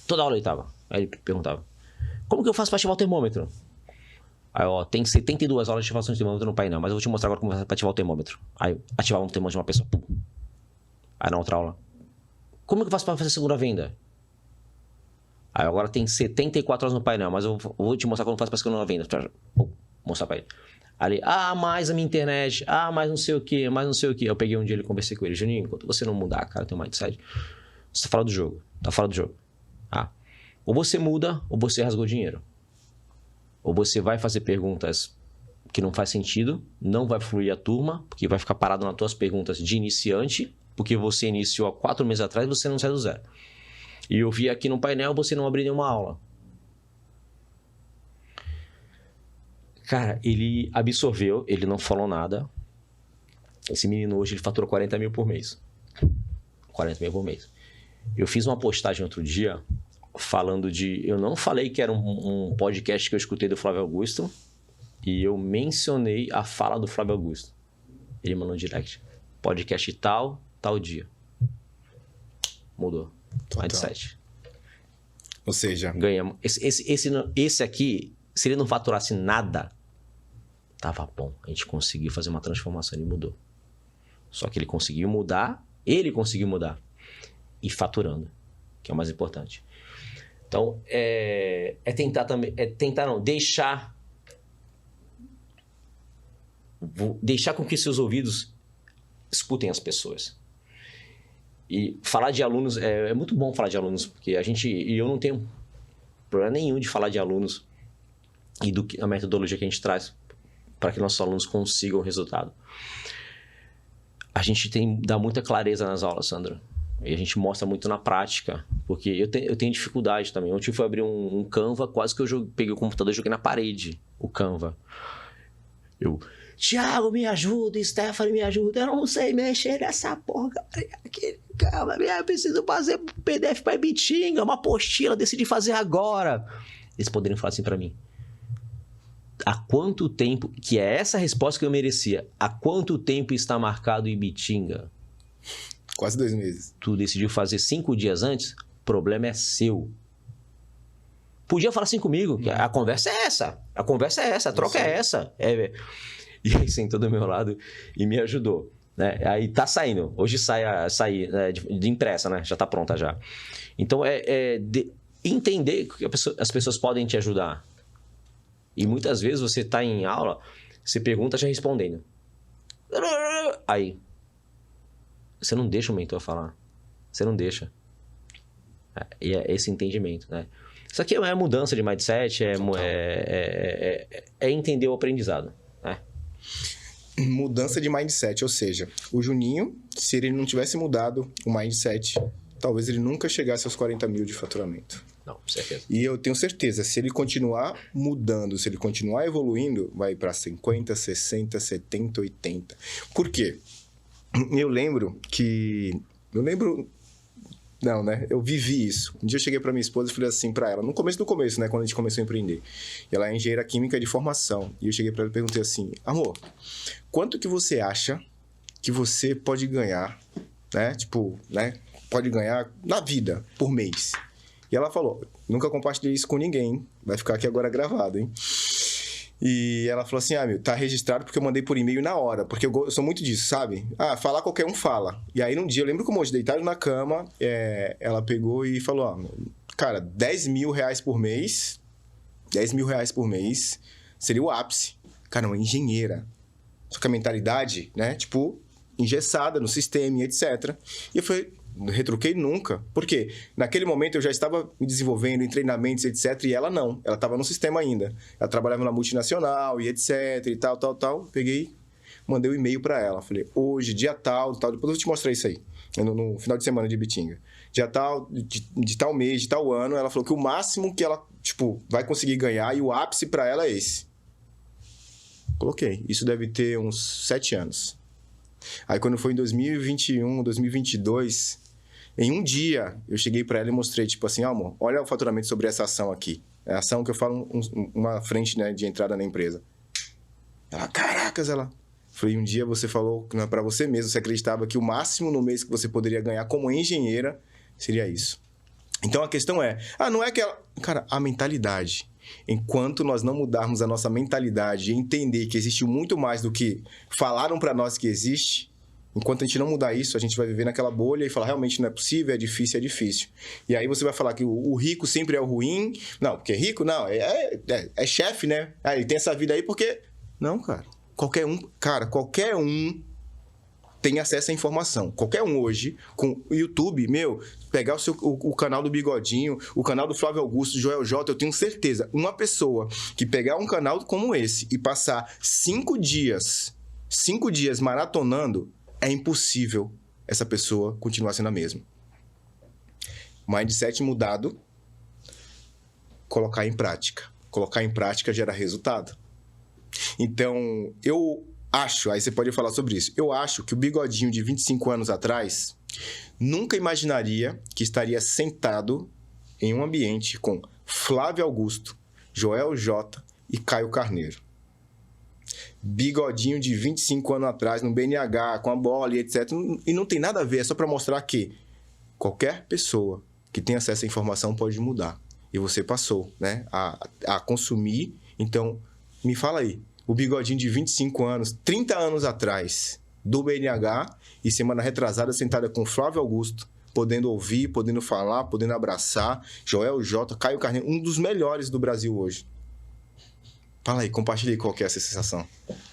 Toda aula ele tava. Aí ele perguntava: como que eu faço para ativar o termômetro? Aí, ó, tem 72 horas de ativação de termômetro no painel, mas eu vou te mostrar agora como faz para ativar o termômetro. Aí ativava um termômetro de uma pessoa. Pum. Aí na outra aula: como que eu faço para fazer a segunda venda? Aí agora tem 74 horas no painel, mas eu vou te mostrar como faz para a segunda venda. Vou mostrar para ele. Ali, mais a minha internet, mais não sei o que, mais não sei o que. Eu peguei um dia e conversei com ele: Juninho, enquanto você não mudar, cara, teu mindset, você tá fora do jogo. Tá fora do jogo. Ou você muda, ou você rasgou dinheiro. Ou você vai fazer perguntas que não faz sentido, não vai fluir a turma, porque vai ficar parado nas tuas perguntas de iniciante, porque você iniciou há 4 meses atrás e você não sai do zero. E eu vi aqui no painel, você não abriu nenhuma aula. Cara, ele absorveu, ele não falou nada. Esse menino hoje, ele fatura 40 mil por mês. 40 mil por mês. Eu fiz uma postagem outro dia falando de... Eu não falei que era um podcast que eu escutei do Flávio Augusto, e eu mencionei a fala do Flávio Augusto. Ele mandou um direct: podcast tal dia. Mudou. Mindset. Ou seja... Ganhamos. Esse aqui, se ele não faturasse nada, tava bom. A gente conseguiu fazer uma transformação, ele mudou. Só que ele conseguiu mudar, e faturando, que é o mais importante. Então, deixar com que seus ouvidos escutem as pessoas. E falar de alunos, é muito bom falar de alunos, porque eu não tenho problema nenhum de falar de alunos e da metodologia que a gente traz para que nossos alunos consigam o resultado. A gente dá muita clareza nas aulas, Sandra. E a gente mostra muito na prática, porque eu tenho dificuldade também. Ontem eu fui abrir um Canva, quase que eu peguei o computador e joguei na parede, o Canva. Thiago, me ajuda, Stephanie, me ajuda. Eu não sei mexer nessa porcaria aqui. Calma, eu preciso fazer PDF para Ibitinga, uma apostila, decidi fazer agora. Eles poderiam falar assim para mim: há quanto tempo, que é essa resposta que eu merecia, há quanto tempo está marcado Ibitinga? Quase 2 meses. Tu decidiu fazer 5 dias antes? O problema é seu. Podia falar assim comigo, que a conversa é essa. A conversa é essa, a troca é essa. E aí sentou do meu lado e me ajudou. Né? Aí tá saindo. Hoje sai de impressa, né? Já tá pronta já. Então entender que as pessoas podem te ajudar. E muitas vezes você tá em aula, você pergunta já respondendo. Aí você não deixa o mentor falar. Você não deixa. E é esse entendimento, né? Isso aqui é mudança de mindset, é entender o aprendizado, né? Mudança de mindset, ou seja, o Juninho, se ele não tivesse mudado o mindset, talvez ele nunca chegasse aos 40 mil de faturamento. Não, com certeza. E eu tenho certeza, se ele continuar mudando, se ele continuar evoluindo, vai para 50, 60, 70, 80. Por quê? Eu vivi isso. Um dia eu cheguei para minha esposa e falei assim para ela, no começo, né, quando a gente começou a empreender. E ela é engenheira química de formação. E eu cheguei para ela e perguntei assim: amor, quanto que você acha que você pode ganhar, né? Pode ganhar na vida, por mês? E ela falou: nunca compartilhei isso com ninguém. Vai ficar aqui agora gravado, hein? E ela falou assim, tá registrado porque eu mandei por e-mail na hora. Porque eu sou muito disso, sabe? Falar qualquer um fala. E aí, num dia, eu lembro que o moço, deitado na cama, ela pegou e falou, cara, 10 mil reais por mês, 10 mil reais por mês seria o ápice. Cara, uma engenheira. Só que a mentalidade, né, tipo, engessada no sistema e etc. E eu falei, não retruquei nunca. Por quê? Naquele momento eu já estava me desenvolvendo em treinamentos, etc. E ela não. Ela estava no sistema ainda. Ela trabalhava na multinacional e etc. E tal. Peguei, mandei um e-mail para ela. Falei, hoje, dia tal. Depois eu vou te mostrar isso aí. No final de semana de Bitinga. Dia tal, de tal mês, de tal ano. Ela falou que o máximo que ela, tipo, vai conseguir ganhar e o ápice para ela é esse. Coloquei. Isso deve ter uns 7 anos. Aí quando foi em 2021, 2022, em um dia eu cheguei para ela e mostrei, tipo assim, amor, olha o faturamento sobre essa ação aqui. É a ação que eu falo, uma frente, né, de entrada na empresa. Ela, caracas, ela... Falei, um dia você falou para você mesmo, você acreditava que o máximo no mês que você poderia ganhar como engenheira seria isso. Então a questão é, não é que ela... Cara, a mentalidade. Enquanto nós não mudarmos a nossa mentalidade e entender que existe muito mais do que falaram para nós que existe, enquanto a gente não mudar isso, a gente vai viver naquela bolha e falar, realmente não é possível, é difícil. E aí você vai falar que o rico sempre é o ruim. Não, porque rico, não, é chefe, né? Ele tem essa vida aí porque... Não, cara. Qualquer um tem acesso à informação. Qualquer um hoje, com o YouTube, pegar o canal do Bigodinho, o canal do Flávio Augusto, do Joel J, eu tenho certeza, uma pessoa que pegar um canal como esse e passar 5 dias maratonando, é impossível essa pessoa continuar sendo a mesma. Mindset mudado, colocar em prática. Colocar em prática gera resultado. Então, eu acho, aí você pode falar sobre isso, eu acho que o Bigodinho de 25 anos atrás nunca imaginaria que estaria sentado em um ambiente com Flávio Augusto, Joel J e Caio Carneiro. Bigodinho de 25 anos atrás, no BNH, com a bola e etc. E não tem nada a ver, é só para mostrar que qualquer pessoa que tem acesso à informação pode mudar. E você passou, né, a consumir. Então, me fala aí, o Bigodinho de 25 anos, 30 anos atrás, do BNH, e semana retrasada, sentada com Flávio Augusto, podendo ouvir, podendo falar, podendo abraçar, Joel J, Caio Carneiro, um dos melhores do Brasil hoje. Fala aí, compartilha aí qual que é essa sensação.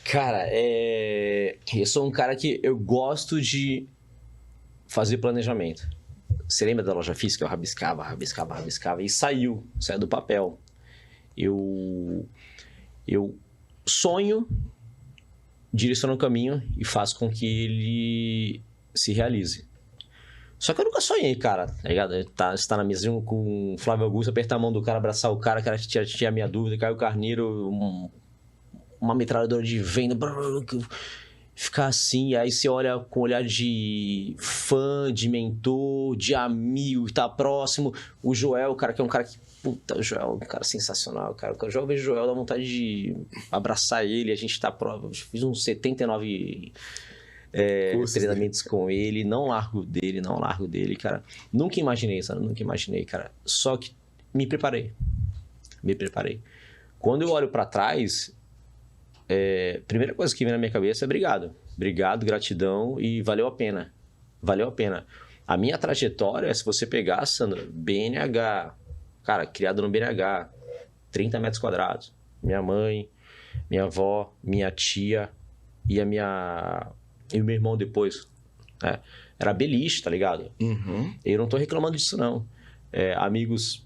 Cara, eu sou um cara que eu gosto de fazer planejamento. Você lembra da loja física? Eu rabiscava e saiu do papel. Eu sonho, direciono o caminho e faço com que ele se realize. Só que eu nunca sonhei, cara, tá ligado? Estar na mesinha com o Flávio Augusto, apertar a mão do cara, abraçar o cara tinha a minha dúvida, Caio Carneiro, uma metralhadora de venda, ficar assim, aí você olha com olhar de fã, de mentor, de amigo, que tá próximo. O Joel, cara, que é um cara que... Puta, o Joel é um cara sensacional, cara. O Joel, vejo o Joel, dá vontade de abraçar ele, a gente tá próximo. Fiz uns 79 treinamentos com ele, não largo dele, cara. Nunca imaginei, cara. Só que me preparei. Quando eu olho pra trás, primeira coisa que vem na minha cabeça é obrigado, gratidão e valeu a pena. A minha trajetória, se você pegar, Sandra, BNH, cara, criado no BNH, 30 metros quadrados, minha mãe, minha avó, minha tia e o meu irmão depois, né? Era beliche, tá ligado? Uhum. Eu não tô reclamando disso, não. Amigos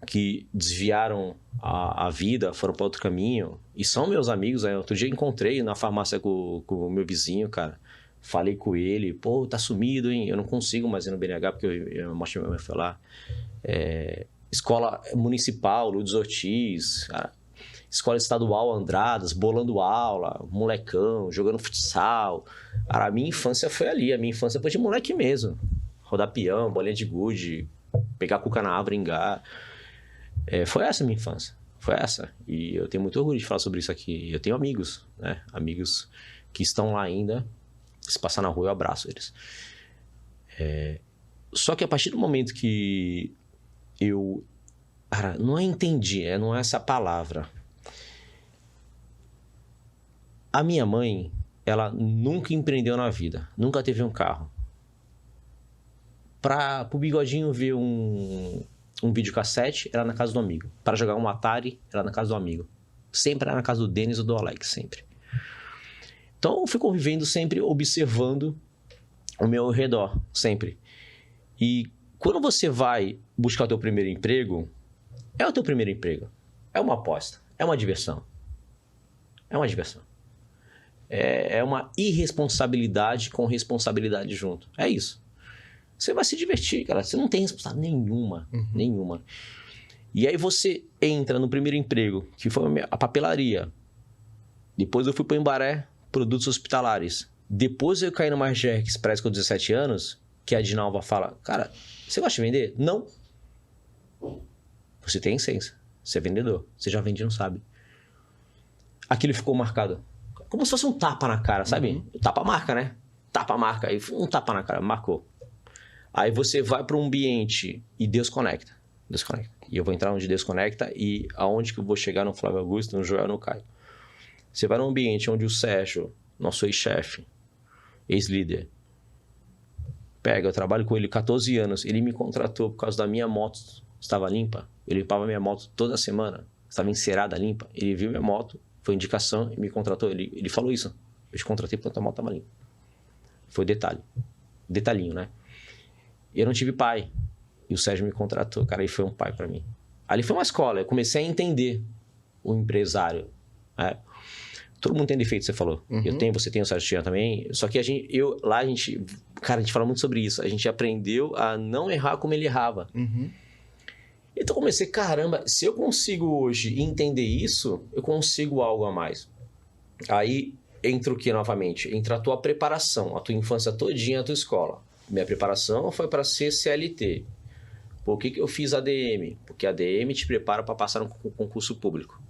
que desviaram a vida, foram para outro caminho, e são meus amigos. Outro dia encontrei na farmácia com o meu vizinho, cara. Falei com ele, pô, tá sumido, hein? Eu não consigo mais ir no BNH, porque eu mostrei meu foi lá. Escola municipal, Lourdes Ortiz, cara. Escola estadual Andradas, bolando aula, molecão, jogando futsal. Cara, a minha infância foi ali. A minha infância foi de moleque mesmo. Rodar peão, bolinha de gude, pegar cuca na árvore, engar. Foi essa a minha infância. Foi essa. E eu tenho muito orgulho de falar sobre isso aqui. Eu tenho amigos, né? Amigos que estão lá ainda. Se passar na rua, eu abraço eles. Só que a partir do momento que eu... Cara, não entendi, não é essa palavra. A minha mãe, ela nunca empreendeu na vida. Nunca teve um carro. Pro Bigodinho ver um videocassete, era na casa do amigo. Para jogar um Atari, era na casa do amigo. Sempre era na casa do Denis ou do Alex, sempre. Então, eu fui convivendo sempre, observando o meu redor, sempre. E quando você vai buscar o teu primeiro emprego, é o teu primeiro emprego. É uma aposta, é uma diversão. É uma diversão. É uma irresponsabilidade com responsabilidade junto. É isso. Você vai se divertir, cara. Você não tem responsabilidade nenhuma. Nenhuma. E aí você entra no primeiro emprego, que foi a papelaria. Depois eu fui para o Embaré, produtos hospitalares. Depois eu caí no Margec Express com 17 anos, que a Dinalva fala, cara, você gosta de vender? Não. Você tem essência. Você é vendedor. Você já vende e não sabe. Aquilo ficou marcado. Como se fosse um tapa na cara, sabe? Tapa marca, né? Tapa marca. Aí um tapa na cara, marcou. Aí você vai para um ambiente e Deus conecta. Deus conecta. E eu vou entrar onde Deus conecta e aonde que eu vou chegar no Flávio Augusto, no Joel, no Caio. Você vai num ambiente onde o Sérgio, nosso ex-chefe, ex-líder, eu trabalho com ele 14 anos, ele me contratou por causa da minha moto, estava limpa, eu limpava minha moto toda semana, estava encerada, limpa, ele viu minha moto, foi indicação e me contratou, ele falou isso, eu te contratei porque a moto estava limpa. Foi detalhinho, né? Eu não tive pai, e o Sérgio me contratou, cara, ele foi um pai para mim. Ali foi uma escola, eu comecei a entender o empresário, Todo mundo tem defeito, você falou. Eu tenho, você tem, o Sérgio tinha também. Só que a gente fala muito sobre isso. A gente aprendeu a não errar como ele errava. Então eu comecei, caramba, se eu consigo hoje entender isso, eu consigo algo a mais. Aí entra o que novamente? Entra a tua preparação, a tua infância todinha, a tua escola. Minha preparação foi para ser CLT. Por que eu fiz ADM? Porque a ADM te prepara para passar no concurso público.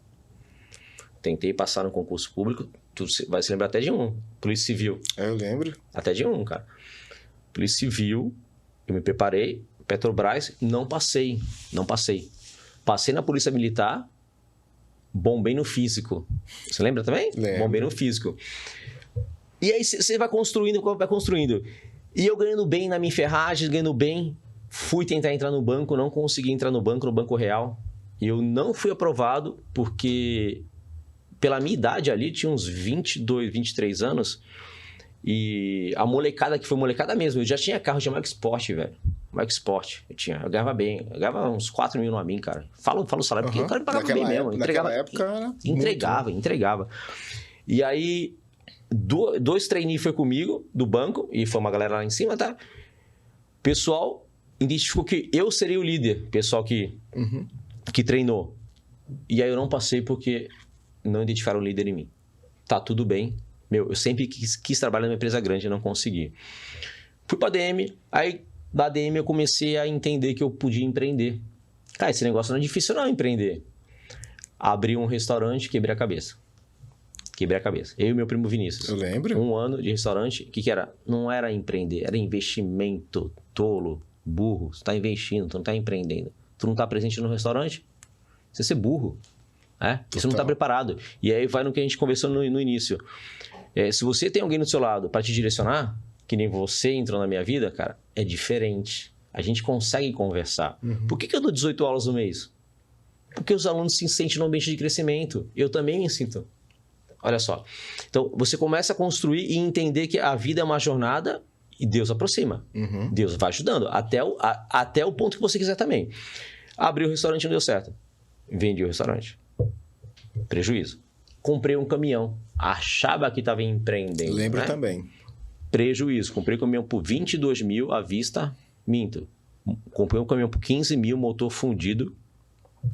Tentei passar no concurso público, tu vai se lembrar até de um, Polícia Civil. Eu lembro. Até de um, cara. Polícia Civil, eu me preparei, Petrobras, não passei. Passei na Polícia Militar, bombei no físico. Você lembra também? Lembro. Bombei no físico. E aí você vai construindo. E eu ganhando bem na minha ferragem, ganhando bem, fui tentar entrar no banco, não consegui entrar no Banco Real. E eu não fui aprovado porque... Pela minha idade ali, tinha uns 22, 23 anos. E a molecada, que foi molecada mesmo, eu já tinha carro de Marco Sport, velho. Marco Sport. Eu ganhava bem. Eu ganhava uns 4 mil no mim, cara. Falo o salário, porque o cara me pagava bem mesmo. Naquela época, entregava. E aí, 2 trainees foi comigo, do banco, e foi uma galera lá em cima, tá? O pessoal identificou que eu seria o líder. Pessoal que treinou. E aí eu não passei porque... não identificaram o líder em mim. Tá tudo bem. Eu sempre quis trabalhar numa empresa grande e não consegui. Fui pra ADM, aí da ADM eu comecei a entender que eu podia empreender. Cara, esse negócio não é difícil não, empreender. Abri um restaurante, quebrei a cabeça. Eu e meu primo Vinícius. Eu lembro. 1 ano de restaurante, o que era? Não era empreender, era investimento. Tolo, burro. Você tá investindo, tu não tá empreendendo. Tu não tá presente no restaurante? Você ser burro. Você não está preparado. E aí vai no que a gente conversou no início. Se você tem alguém do seu lado para te direcionar, que nem você entrou na minha vida, cara, é diferente. A gente consegue conversar. Por que eu dou 18 aulas no mês? Porque os alunos se sentem no ambiente de crescimento. Eu também me sinto. Olha só. Então, você começa a construir e entender que a vida é uma jornada e Deus aproxima. Deus vai ajudando até o ponto que você quiser também. Abri o restaurante e não deu certo. Vendi o restaurante. Prejuízo. Comprei um caminhão. Achava que estava empreendendo. Lembro também. Prejuízo. Comprei um caminhão por 22 mil à vista. Minto. Comprei um caminhão por 15 mil, motor fundido.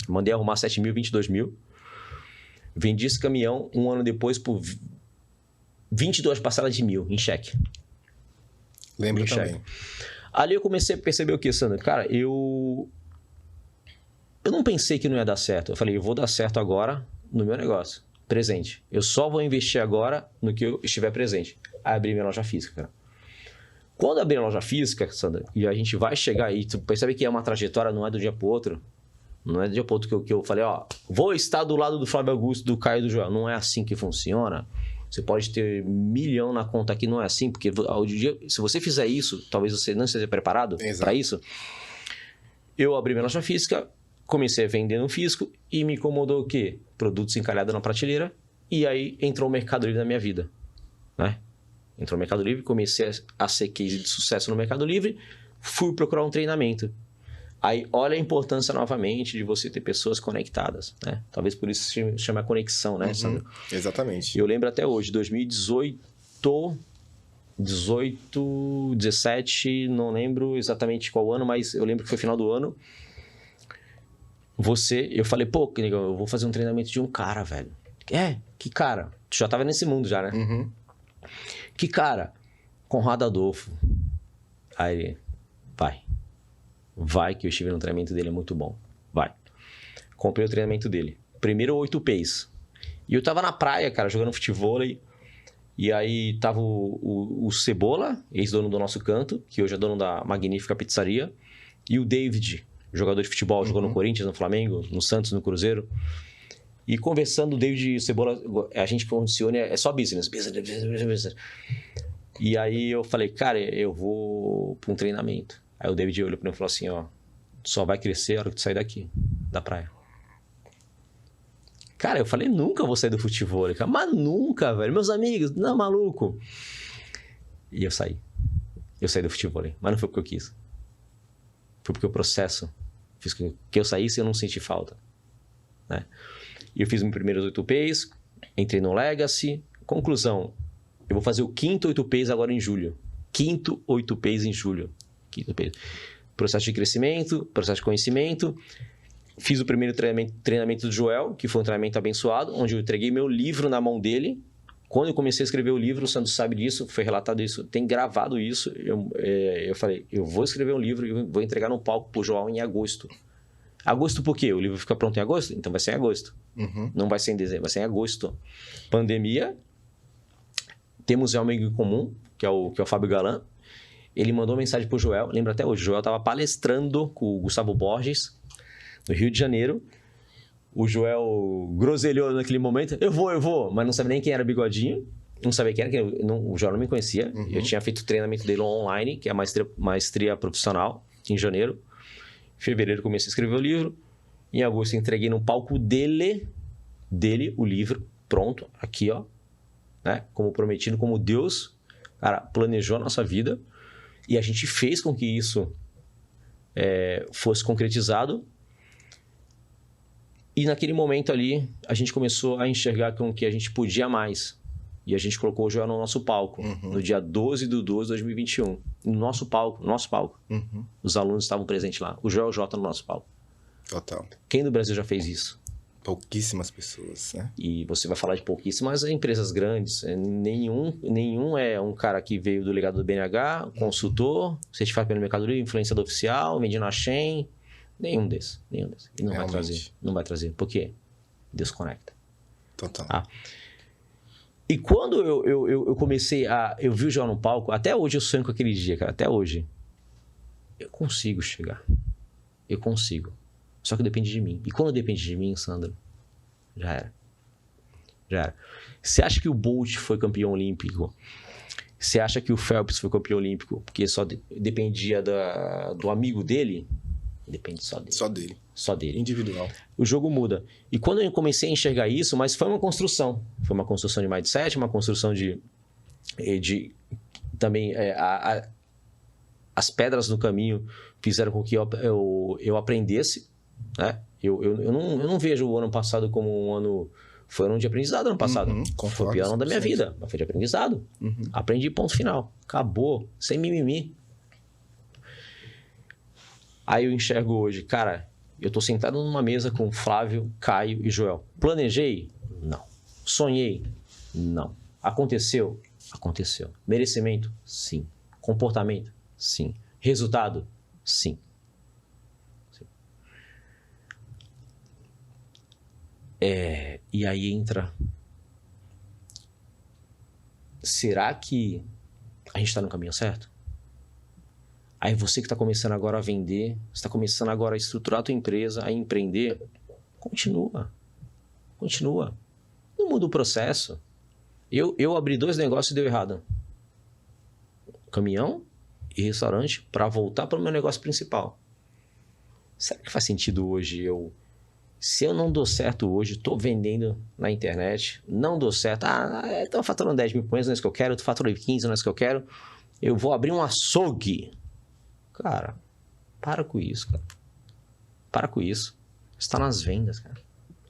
Mandei arrumar 7 mil, 22 mil. Vendi esse caminhão 1 ano depois por 22 parcelas de 1.000 em cheque. Lembro também. Ali eu comecei a perceber o que, Sandro? Cara, eu não pensei que não ia dar certo. Eu falei, eu vou dar certo agora no meu negócio, presente. Eu só vou investir agora no que eu estiver presente. Aí abri minha loja física, cara. Quando abri a loja física, Sandra, e a gente vai chegar aí, tu percebe que é uma trajetória, não é do dia pro outro. Não é do dia pro outro que eu falei, vou estar do lado do Flávio Augusto, do Caio e do Joel. Não é assim que funciona. Você pode ter 1 milhão na conta aqui, não é assim, porque se você fizer isso, talvez você não esteja preparado para isso. Eu abri minha loja física, comecei a vender no físico e me incomodou o quê? Produtos encalhados na prateleira, e aí entrou o Mercado Livre na minha vida, né? Entrou o Mercado Livre, comecei a ser case de sucesso no Mercado Livre, fui procurar um treinamento. Aí, olha a importância novamente de você ter pessoas conectadas, né? Talvez por isso se chama conexão, né, Sandro? Exatamente. Eu lembro até hoje, 2018, 17, não lembro exatamente qual ano, mas eu lembro que foi final do ano. Eu falei, pô, eu vou fazer um treinamento de um cara, velho. Que cara? Tu já tava nesse mundo já, né? Que cara? Conrado Adolfo. Aí ele, vai que eu estive no treinamento dele, é muito bom. Vai. Comprei o treinamento dele. Primeiro 8 Ps. E eu tava na praia, cara, jogando futevôlei. E aí tava o Cebola, ex-dono do Nosso Canto, que hoje é dono da Magnífica Pizzaria. E o David, jogador de futebol, jogou no Corinthians, no Flamengo, no Santos, no Cruzeiro. E conversando, o David e o Cebola, a gente condiciona, é só business. E aí eu falei, cara, eu vou para um treinamento. Aí o David olhou para mim e falou assim, ó, só vai crescer a hora que tu sair daqui, da praia. Cara, eu falei, nunca vou sair do futebol, cara, mas nunca, velho. Meus amigos, não, maluco. E eu saí. Eu saí do futebol, mas não foi porque eu quis. Foi porque o processo fez com que eu saísse e eu não senti falta, né? E eu fiz meus primeiros 8 Ps, entrei no Legacy. Conclusão, eu vou fazer o quinto 8 Ps agora em julho. Quinto 8 Ps em julho. Quinto Ps. Processo de crescimento, processo de conhecimento. Fiz o primeiro treinamento do Joel, que foi um treinamento abençoado, onde eu entreguei meu livro na mão dele. Quando eu comecei a escrever o livro, o Sandro sabe disso, foi relatado isso, tem gravado isso. Eu falei, eu vou escrever um livro e vou entregar no palco pro Joel em agosto. Agosto por quê? O livro fica pronto em agosto? Então vai ser em agosto. Não vai ser em dezembro, vai ser em agosto. Pandemia. Temos um amigo em comum, que é o Fábio Galan. Ele mandou mensagem pro Joel, lembra até hoje, o Joel estava palestrando com o Gustavo Borges, no Rio de Janeiro. O Joel groselhou naquele momento, eu vou, mas não sabia nem quem era Bigodinho, não sabia quem era, o Joel não me conhecia. Eu tinha feito o treinamento dele online, que é a maestria profissional, em janeiro. Em fevereiro comecei a escrever o livro. Em agosto entreguei no palco dele o livro, pronto, aqui, ó, né? Como prometido, como Deus, cara, planejou a nossa vida. E a gente fez com que isso fosse concretizado. E naquele momento ali, a gente começou a enxergar com que a gente podia mais. E a gente colocou o Joel no nosso palco, no dia 12/12/2021. No nosso palco. Os alunos estavam presentes lá. O Joel J no nosso palco. Total. Quem do Brasil já fez isso? Pouquíssimas pessoas, né? E você vai falar de pouquíssimas empresas grandes. Nenhum é um cara que veio do legado do BNH, consultor, certificado pelo Mercado Livre, influenciador oficial, vendido na Shein. Nenhum desses. E não Realmente. vai trazer. Não vai trazer. Por quê? Deus conecta. Total. E quando eu comecei eu vi o Joel no palco, até hoje eu sonho com aquele dia, cara. Até hoje. Eu consigo chegar. Eu consigo. Só que depende de mim. E quando depende de mim, Sandro, já era. Você acha que o Bolt foi campeão olímpico? Você acha que o Phelps foi campeão olímpico porque só dependia do amigo dele? Depende só dele. Só dele. Individual. O jogo muda. E quando eu comecei a enxergar isso, mas foi uma construção. Foi uma construção de mindset, uma construção de também as pedras no caminho fizeram com que eu aprendesse, né? Eu não vejo o ano passado como um ano... Foi um ano de aprendizado ano passado. Foi o pior ano da minha vida, mas foi de aprendizado. Aprendi, ponto final. Acabou, sem mimimi. Aí eu enxergo hoje, cara, eu tô sentado numa mesa com Flávio, Caio e Joel. Planejei? Não. Sonhei? Não. Aconteceu? Aconteceu. Merecimento? Sim. Comportamento? Sim. Resultado? Sim. E aí entra... Será que a gente está no caminho certo? Aí você que está começando agora a vender, você está começando agora a estruturar a tua empresa, a empreender, continua. Não muda o processo. Eu abri 2 negócios e deu errado. Caminhão e restaurante para voltar para o meu negócio principal. Será que faz sentido hoje se eu não dou certo hoje, tô vendendo na internet, não dou certo, tô faturando 10 mil por mês, não é isso que eu quero, tô faturando 15, não é isso que eu quero, eu vou abrir um açougue. Cara, para com isso, cara. Para com isso. Você tá nas vendas, cara.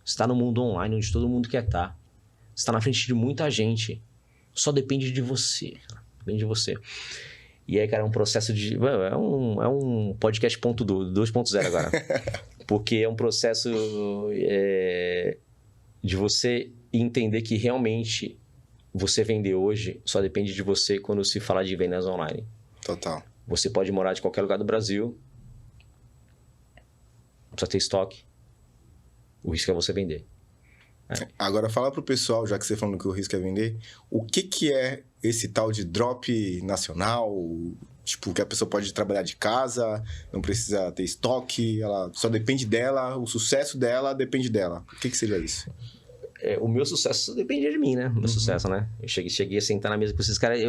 Você tá no mundo online, onde todo mundo quer estar. Você tá na frente de muita gente. Só depende de você, cara. Depende de você. E aí, cara, é um processo de... É um podcast 2.0 agora. Porque é um processo de você entender que realmente você vender hoje só depende de você quando se falar de vendas online. Total. Você pode morar de qualquer lugar do Brasil. Não precisa ter estoque. O risco é você vender. Agora fala pro pessoal, já que você falou que o risco é vender, o que é esse tal de drop nacional? Tipo, que a pessoa pode trabalhar de casa, não precisa ter estoque, ela só depende dela, o sucesso dela depende dela. O que seria isso? O meu sucesso dependia de mim, né? O meu sucesso, né? Eu cheguei a sentar na mesa com esses caras,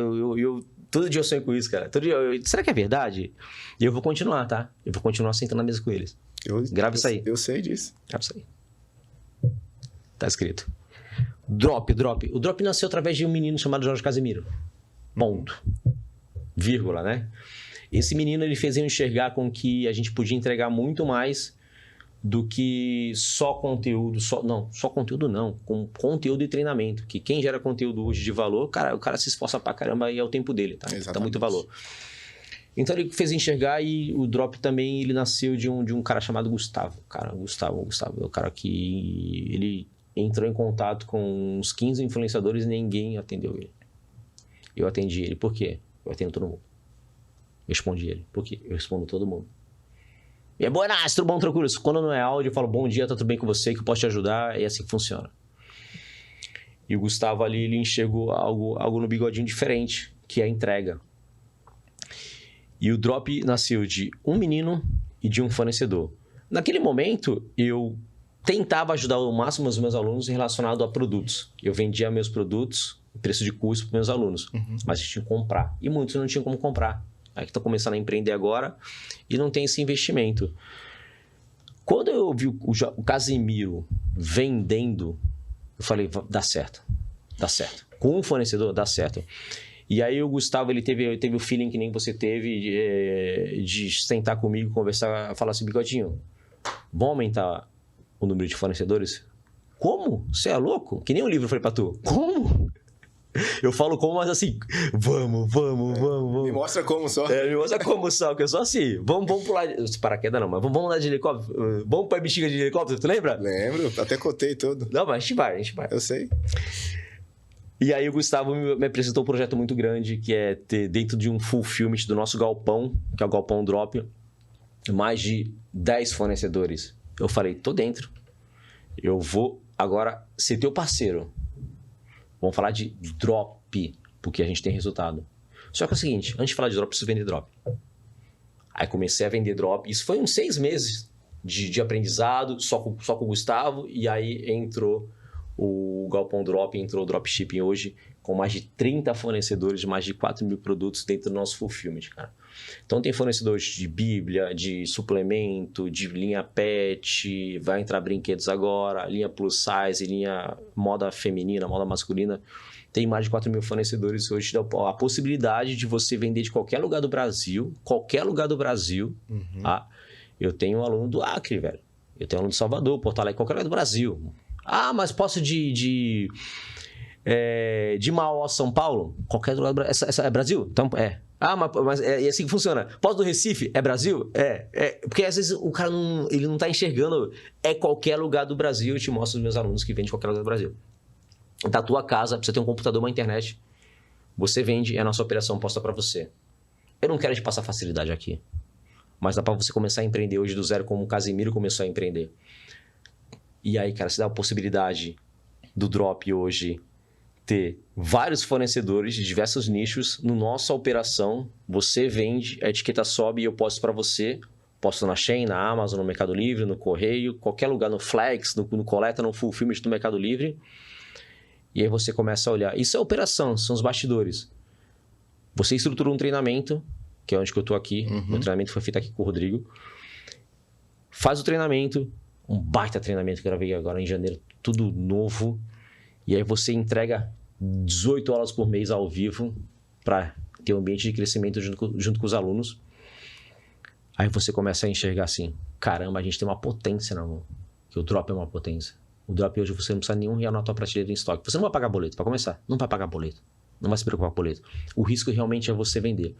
todo dia eu sonho com isso, cara. Todo dia será que é verdade? E eu vou continuar, tá? Eu vou continuar sentando na mesa com eles. Grava isso aí. Eu sei disso. Grava isso aí. Tá escrito. Drop. O Drop nasceu através de um menino chamado Jorge Casimiro. Ponto. Vírgula, né? Esse menino, ele fez eu enxergar com que a gente podia entregar muito mais do que só conteúdo. Só conteúdo não. Com conteúdo e treinamento. Que quem gera conteúdo hoje de valor, o cara se esforça pra caramba e é o tempo dele, tá? Exatamente. Dá muito valor. Então ele fez enxergar e o Drop também, ele nasceu de um cara chamado Gustavo. Gustavo é o cara que ele entrou em contato com uns 15 influenciadores e ninguém atendeu ele. Eu atendi ele. Por quê? Eu atendo todo mundo. Eu respondi ele. Por quê? Eu respondo todo mundo. E é buenas, tudo bom, tranquilo? Quando não é áudio, eu falo bom dia, tá tudo bem com você, que eu posso te ajudar. É assim que funciona. E o Gustavo ali, ele enxergou algo no bigodinho diferente, que é a entrega. E o Drop nasceu de um menino e de um fornecedor. Naquele momento, eu tentava ajudar ao máximo os meus alunos relacionado a produtos. Eu vendia meus produtos, preço de custo para meus alunos, mas eles tinham que comprar. E muitos não tinham como comprar. Aí que estão começando a empreender agora e não tem esse investimento. Quando eu vi o Casimiro vendendo, eu falei, dá certo. Com um fornecedor, dá certo. E aí o Gustavo, ele teve o feeling que nem você teve de sentar comigo, conversar, falar assim, Bigodinho, vamos aumentar o número de fornecedores? Como? Você é louco? Que nem um livro eu falei pra tu. Como? Eu falo como, mas assim, vamos. Me mostra como só. Me mostra como só, que eu sou assim. Vamos pular de paraquedas não, mas vamos andar de helicóptero. Vamos pra bexiga de helicóptero, tu lembra? Lembro, até cotei tudo. Não, mas a gente vai. Eu sei. E aí o Gustavo me apresentou um projeto muito grande, que é ter dentro de um fulfillment do nosso galpão, que é o Galpão Drop, mais de 10 fornecedores. Eu falei, tô dentro. Eu vou agora ser teu parceiro. Vamos falar de drop, porque a gente tem resultado. Só que é o seguinte, antes de falar de drop, eu preciso vender drop. Aí comecei a vender drop. Isso foi uns 6 meses de aprendizado, só com o Gustavo. E aí entrou o Galpão Drop, entrou o Dropshipping hoje, com mais de 30 fornecedores, de mais de 4 mil produtos dentro do nosso fulfillment, cara. Então tem fornecedores de bíblia, de suplemento, de linha pet, vai entrar brinquedos agora, linha plus size, linha moda feminina, moda masculina. Tem mais de 4 mil fornecedores hoje, dá a possibilidade de você vender de qualquer lugar do Brasil, tá? Eu tenho um aluno do Acre, velho. Eu tenho um aluno de Salvador, Porto Alegre, qualquer lugar do Brasil. Ah, mas posso de Mauá, São Paulo? Qualquer lugar do Brasil. Essa é Brasil? Então, é. Ah, mas é assim que funciona. Posso do Recife? É Brasil? Porque às vezes o cara ele não tá enxergando. É qualquer lugar do Brasil. Eu te mostro os meus alunos que vendem de qualquer lugar do Brasil. Da tua casa, precisa ter um computador, uma internet. Você vende, é a nossa operação posta para você. Eu não quero te passar facilidade aqui. Mas dá para você começar a empreender hoje do zero, como o Casimiro começou a empreender. E aí, cara, se dá a possibilidade do Drop hoje ter vários fornecedores de diversos nichos. No nossa operação, você vende, a etiqueta sobe e eu posto para você. Posto na Shein, na Amazon, no Mercado Livre, no Correio, qualquer lugar, no Flex, no Coleta, no Fulfillment do Mercado Livre. E aí você começa a olhar. Isso é operação, são os bastidores. Você estrutura um treinamento, que é onde que eu tô aqui. Meu treinamento foi feito aqui com o Rodrigo. Faz o treinamento, um baita treinamento que eu gravei agora em janeiro, tudo novo. E aí você entrega 18 horas por mês ao vivo para ter um ambiente de crescimento junto com os alunos. Aí você começa a enxergar assim, caramba, a gente tem uma potência na mão. Que o drop é uma potência. O drop hoje você não precisa nenhum real na tua prateleira em estoque. Você não vai pagar boleto, para começar. Não vai pagar boleto. Não vai se preocupar com boleto. O risco realmente é você vender.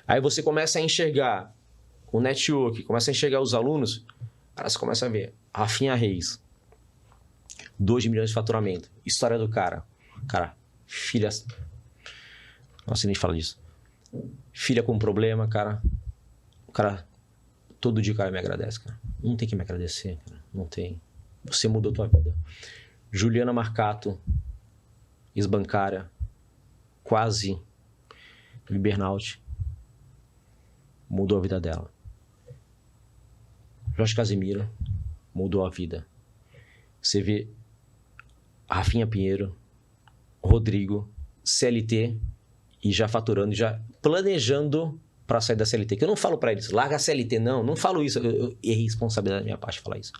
Aí você começa a enxergar o network, começa a enxergar os alunos. Aí você começa a ver. Rafinha Reis. 2 milhões de faturamento. História do cara. Cara, filha... Nossa, nem fala disso. Filha com problema, cara. O cara... Todo dia o cara me agradece, cara. Não tem que me agradecer, cara. Não tem. Você mudou tua vida. Juliana Marcato. Ex-bancária. Quase de burnout. Mudou a vida dela. Jorge Casimiro mudou a vida. Você vê Rafinha Pinheiro, Rodrigo, CLT e já faturando, já planejando para sair da CLT. Que eu não falo para eles, larga a CLT, não falo isso. Eu errei responsabilidade da minha parte de falar isso.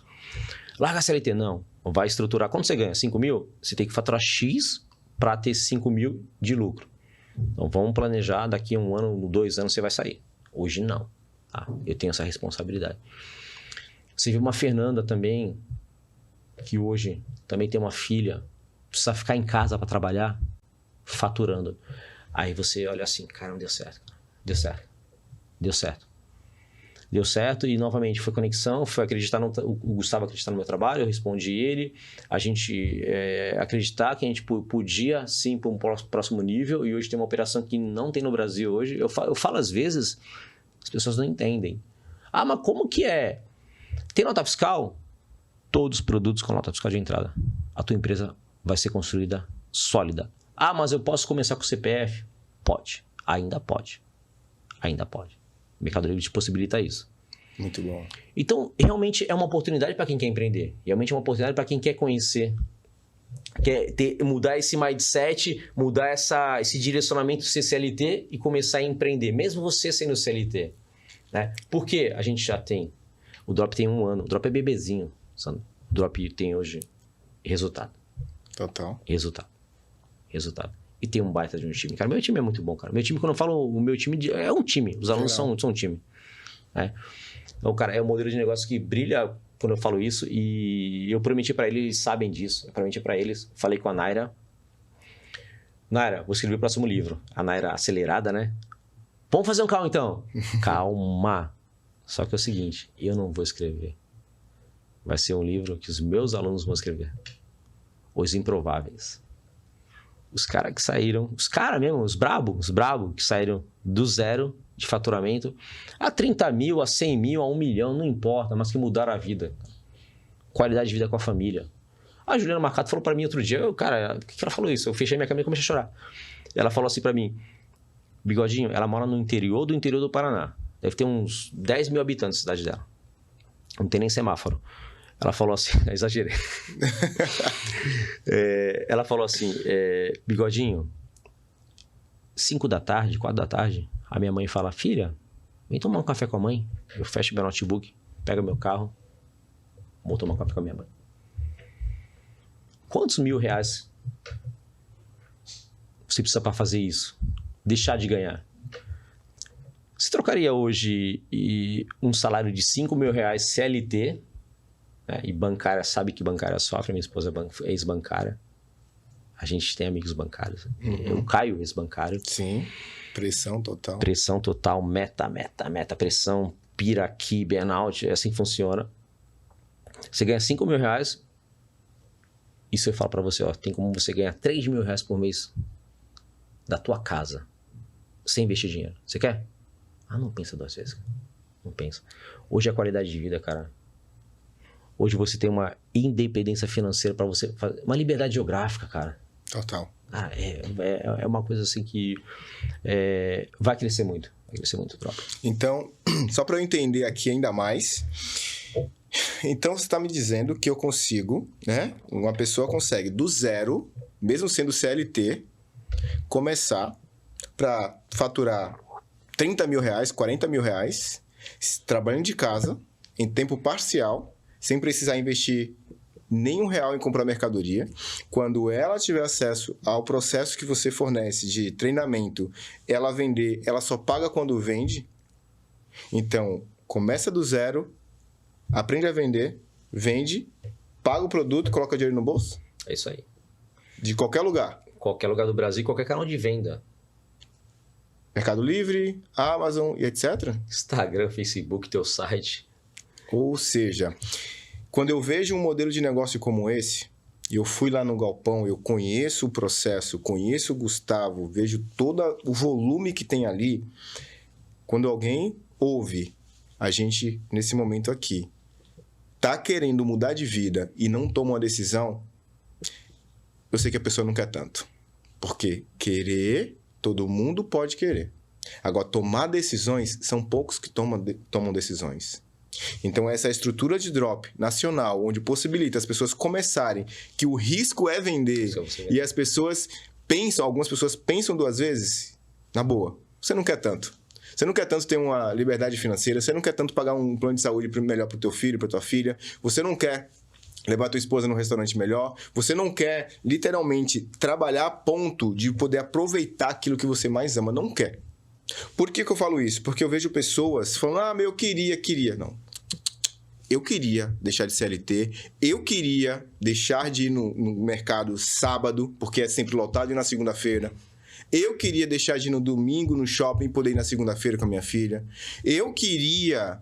Larga a CLT, não. Vai estruturar. Quando você ganha 5 mil, você tem que faturar X para ter 5 mil de lucro. Então vamos planejar, daqui a 1 ano, 2 anos você vai sair. Hoje não. Ah, eu tenho essa responsabilidade. Você vê uma Fernanda também, que hoje também tem uma filha, precisa ficar em casa para trabalhar, faturando. Aí você olha assim, cara, não deu certo. Deu certo. Deu certo. Deu certo e novamente foi conexão, foi acreditar o Gustavo acreditar no meu trabalho, eu respondi ele, a gente acreditar que a gente podia sim para um próximo nível e hoje tem uma operação que não tem no Brasil hoje. Eu falo às vezes, as pessoas não entendem. Ah, mas como que é? Tem nota fiscal? Todos os produtos com nota fiscal de entrada. A tua empresa vai ser construída sólida. Ah, mas eu posso começar com o CPF? Pode. Ainda pode. Ainda pode. O Mercado Livre te possibilita isso. Muito bom. Então, realmente é uma oportunidade para quem quer empreender. Realmente é uma oportunidade para quem quer conhecer. Quer mudar esse mindset, mudar esse direcionamento CLT e começar a empreender. Mesmo você sendo CLT. Né? Porque a gente já tem... O Drop tem 1 ano. O Drop é bebezinho. Sabe? O Drop tem hoje resultado. Total. Resultado. E tem um baita de um time. Cara, meu time é muito bom, cara. Meu time, quando eu falo o meu time, é um time. Os alunos são um time. Né? Então, cara, é um modelo de negócio que brilha quando eu falo isso. E eu prometi pra eles, eles sabem disso. Eu prometi pra eles, falei com a Naira. Naira, vou escrever o próximo livro. A Naira acelerada, né? Vamos fazer um calma, então. Calma. Só que é o seguinte, eu não vou escrever. Vai ser um livro que os meus alunos vão escrever. Os Improváveis. Os caras que saíram, os caras mesmo, os brabo que saíram do zero de faturamento a 30 mil, a 100 mil, a 1 milhão, não importa, mas que mudaram a vida. Qualidade de vida com a família. A Juliana Marcato falou pra mim outro dia, por que ela falou isso? Eu fechei minha câmera e comecei a chorar. Ela falou assim pra mim, Bigodinho, ela mora no interior do Paraná. Deve ter uns 10 mil habitantes a cidade dela. Não tem nem semáforo. Ela falou assim, exagerei. Ela falou assim, Bigodinho, 5 da tarde, 4 da tarde, a minha mãe fala, filha, vem tomar um café com a mãe. Eu fecho meu notebook, pego meu carro, vou tomar um café com a minha mãe. Quantos R$1.000 você precisa para fazer isso? Deixar de ganhar? Você trocaria hoje um salário de R$5.000 CLT, né? E bancária, sabe que bancária sofre, minha esposa é ex-bancária. A gente tem amigos bancários. O Caio, ex-bancário. Sim, pressão total. Pressão total, meta, pressão, piraquê, burnout, é assim que funciona. Você ganha R$5.000, isso eu falo pra você, ó, tem como você ganhar R$3.000 por mês da tua casa, sem investir dinheiro. Você quer? Ah, não pensa 2 vezes. Não pensa. Hoje a qualidade de vida, cara. Hoje você tem uma independência financeira para você fazer, uma liberdade geográfica, cara. Total. Ah, é uma coisa assim que vai crescer muito. Vai crescer muito, tropa. Então, só para eu entender aqui ainda mais. Então, você está me dizendo que eu consigo, né? Uma pessoa consegue do zero mesmo sendo CLT, começar para faturar 30 mil reais, 40 mil reais, trabalhando de casa, em tempo parcial, sem precisar investir nenhum real em comprar mercadoria. Quando ela tiver acesso ao processo que você fornece de treinamento, ela vender, ela só paga quando vende. Então, começa do zero, aprende a vender, vende, paga o produto, coloca dinheiro no bolso. É isso aí. De qualquer lugar. Qualquer lugar do Brasil, qualquer canal de venda. Mercado Livre, Amazon e etc. Instagram, Facebook, teu site. Ou seja, quando eu vejo um modelo de negócio como esse, e eu fui lá no galpão, eu conheço o processo, conheço o Gustavo, vejo todo o volume que tem ali, quando alguém ouve a gente, nesse momento aqui, tá querendo mudar de vida e não toma uma decisão, eu sei que a pessoa não quer tanto. Porque querer, todo mundo pode querer. Agora, tomar decisões, são poucos que tomam decisões. Então, essa estrutura de drop nacional, onde possibilita as pessoas começarem, que o risco é vender, e as pessoas pensam, algumas pessoas pensam duas vezes, na boa, você não quer tanto. Você não quer tanto ter uma liberdade financeira, você não quer tanto pagar um plano de saúde melhor para o teu filho, para tua filha, você não quer levar tua esposa num restaurante melhor, você não quer literalmente trabalhar a ponto de poder aproveitar aquilo que você mais ama, não quer. Por que eu falo isso? Porque eu vejo pessoas falando, eu queria. Não. Eu queria deixar de CLT, eu queria deixar de ir no mercado sábado, porque é sempre lotado, e na segunda-feira. Eu queria deixar de ir no domingo no shopping e poder ir na segunda-feira com a minha filha. Eu queria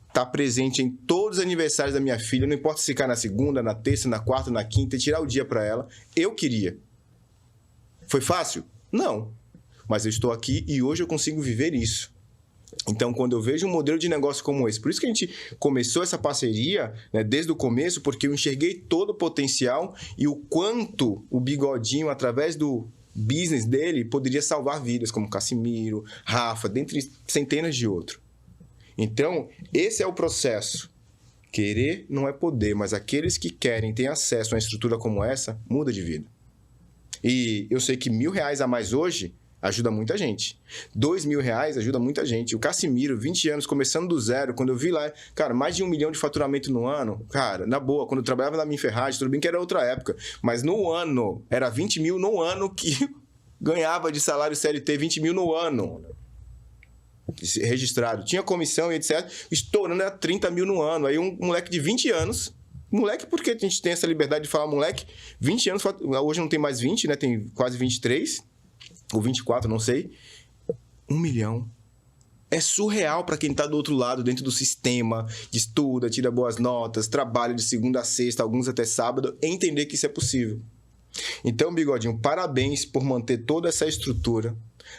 estar presente em todos os aniversários da minha filha, não importa se ficar na segunda, na terça, na quarta, na quinta, e tirar o dia para ela. Eu queria. Foi fácil? Não. Mas eu estou aqui e hoje eu consigo viver isso. Então, quando eu vejo um modelo de negócio como esse, por isso que a gente começou essa parceria, né, desde o começo, porque eu enxerguei todo o potencial e o quanto o Bigodinho, através do business dele, poderia salvar vidas, como Cassimiro, Rafa, dentre centenas de outros. Então, esse é o processo. Querer não é poder, mas aqueles que querem ter acesso a uma estrutura como essa, muda de vida. E eu sei que R$1.000 a mais hoje ajuda muita gente. R$2.000 ajuda muita gente. O Cassimiro, 20 anos, começando do zero, quando eu vi lá, cara, mais de 1 milhão de faturamento no ano, cara, na boa, quando eu trabalhava na minha Ferragem, tudo bem que era outra época, mas no ano, era 20 mil no ano que ganhava de salário CLT, 20 mil no ano. Registrado. Tinha comissão e etc. Estourando era 30 mil no ano. Aí um moleque de 20 anos, moleque porque a gente tem essa liberdade de falar moleque, 20 anos, hoje não tem mais 20, né? Tem quase 23, ou 24, não sei. 1 milhão. É surreal para quem tá do outro lado, dentro do sistema, que estuda, tira boas notas, trabalha de segunda a sexta, alguns até sábado, entender que isso é possível. Então, Bigodinho, parabéns por manter toda essa estrutura.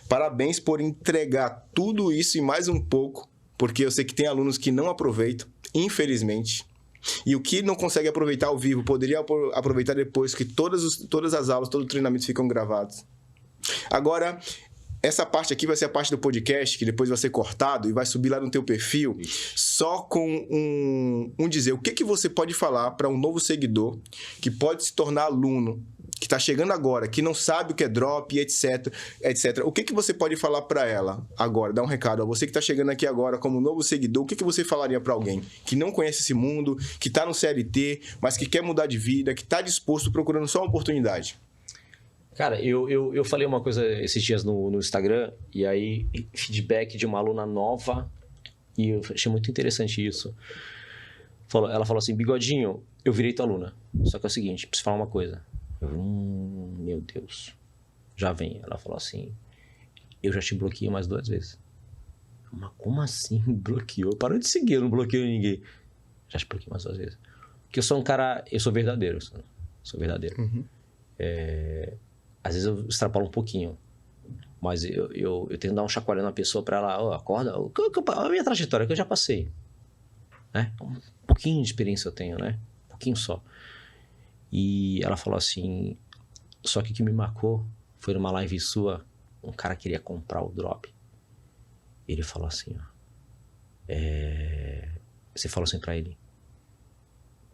Parabéns por entregar tudo isso e mais um pouco, porque eu sei que tem alunos que não aproveitam, infelizmente. E o que não consegue aproveitar ao vivo, poderia aproveitar depois, que todas as aulas, todo o treinamento ficam gravados. Agora, essa parte aqui vai ser a parte do podcast, que depois vai ser cortado e vai subir lá no teu perfil, só com um dizer, o que você pode falar para um novo seguidor que pode se tornar aluno, que está chegando agora, que não sabe o que é drop, etc, etc. O que você pode falar para ela agora? Dá um recado a você que está chegando aqui agora como novo seguidor. O que você falaria para alguém que não conhece esse mundo, que está no CLT, mas que quer mudar de vida, que está disposto, procurando só uma oportunidade? Cara, eu falei uma coisa esses dias no Instagram, e aí feedback de uma aluna nova, e eu achei muito interessante isso. Ela falou assim, Bigodinho, eu virei tua aluna, só que é o seguinte, preciso falar uma coisa. Meu Deus, já vem. Ela falou assim, eu já te bloqueei mais 2 vezes. Mas como assim bloqueou? Parou de seguir, eu não bloqueio ninguém. Já te bloqueei mais 2 vezes. Porque eu sou um cara, eu sou verdadeiro. Sou verdadeiro. Uhum. Às vezes eu extrapolo um pouquinho, mas eu tento dar um chacoalhão na pessoa pra ela, acorda, a minha trajetória que eu já passei, né? Um pouquinho de experiência eu tenho, né? Um pouquinho só. E ela falou assim, só que o que me marcou foi numa live sua, um cara queria comprar o drop. Ele falou assim, você falou assim pra ele,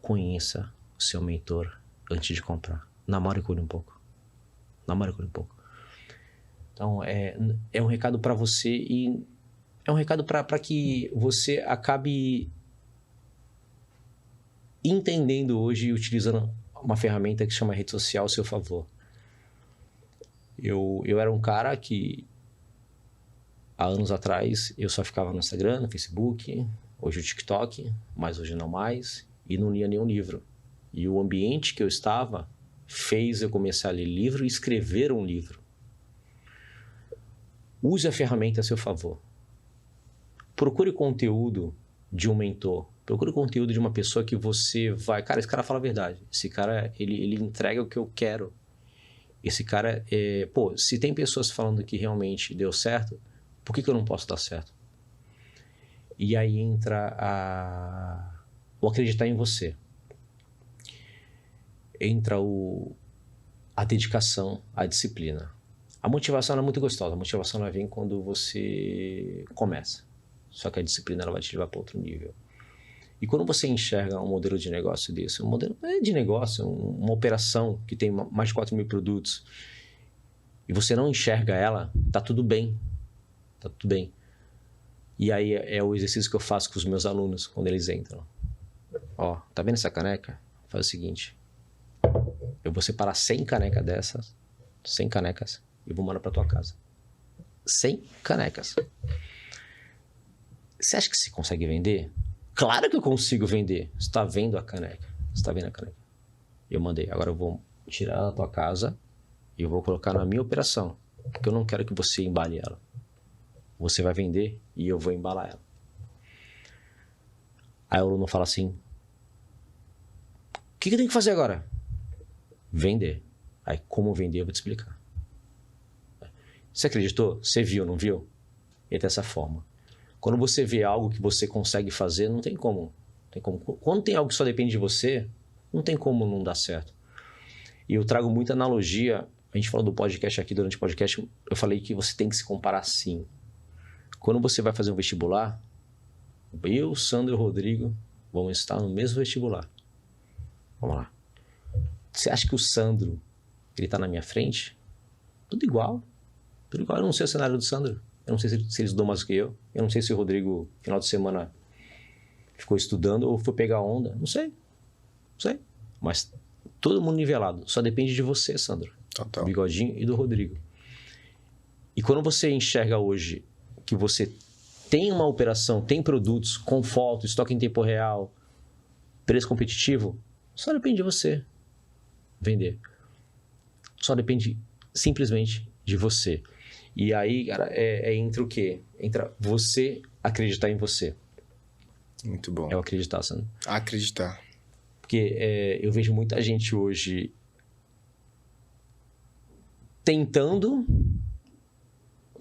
conheça o seu mentor antes de comprar, namore com ele um pouco. Namore com ele um pouco. Então, é um recado para você e é um recado para que você acabe entendendo hoje e utilizando uma ferramenta que chama rede social ao seu favor. Eu era um cara que, há anos atrás, eu só ficava no Instagram, no Facebook, hoje o TikTok, mas hoje não mais, e não lia nenhum livro. E o ambiente que eu estava fez eu começar a ler livro e escrever um livro. Use a ferramenta a seu favor. Procure conteúdo de um mentor. Procure conteúdo de uma pessoa que você vai... Cara, esse cara fala a verdade. Esse cara, ele entrega o que eu quero. Esse cara... Pô, se tem pessoas falando que realmente deu certo, por que eu não posso dar certo? E aí entra o acreditar em você. Entra a dedicação, a disciplina. A motivação é muito gostosa. A motivação ela vem quando você começa. Só que a disciplina ela vai te levar para outro nível. E quando você enxerga um modelo de negócio desse, um modelo de negócio, uma operação que tem mais de 4.000 produtos, e você não enxerga ela, tá tudo bem. Tá tudo bem. E aí é o exercício que eu faço com os meus alunos quando eles entram. Ó, tá vendo essa caneca? Faz o seguinte. Eu vou separar 100 canecas dessas, 100 canecas, e vou mandar para tua casa. 100 canecas. Você acha que você consegue vender? Claro que eu consigo vender. Você está vendo a caneca. Você está vendo a caneca. Eu mandei. Agora eu vou tirar ela da tua casa e eu vou colocar na minha operação. Porque eu não quero que você embale ela. Você vai vender e eu vou embalar ela. Aí o aluno fala assim: o que eu tenho que fazer agora? Vender. Aí como vender eu vou te explicar. Você acreditou? Você viu, não viu? E dessa forma. Quando você vê algo que você consegue fazer, não tem como. Quando tem algo que só depende de você, não tem como não dar certo. E eu trago muita analogia. A gente falou do podcast aqui, durante o podcast, eu falei que você tem que se comparar sim. Quando você vai fazer um vestibular, eu, Sandro e o Rodrigo vamos estar no mesmo vestibular. Vamos lá. Você acha que o Sandro, ele está na minha frente? Tudo igual. Tudo igual. Eu não sei o cenário do Sandro. Eu não sei se ele estudou mais do que eu. Eu não sei se o Rodrigo, final de semana, ficou estudando ou foi pegar onda. Não sei. Não sei. Mas todo mundo nivelado. Só depende de você, Sandro. Total. Do Bigodinho e do Rodrigo. E quando você enxerga hoje que você tem uma operação, tem produtos com foto, estoque em tempo real, preço competitivo, só depende de você vender. Só depende simplesmente de você. E aí, cara, entra o quê? Entra você acreditar em você. Muito bom. É o acreditar, Sandro. Acreditar. Porque eu vejo muita gente hoje tentando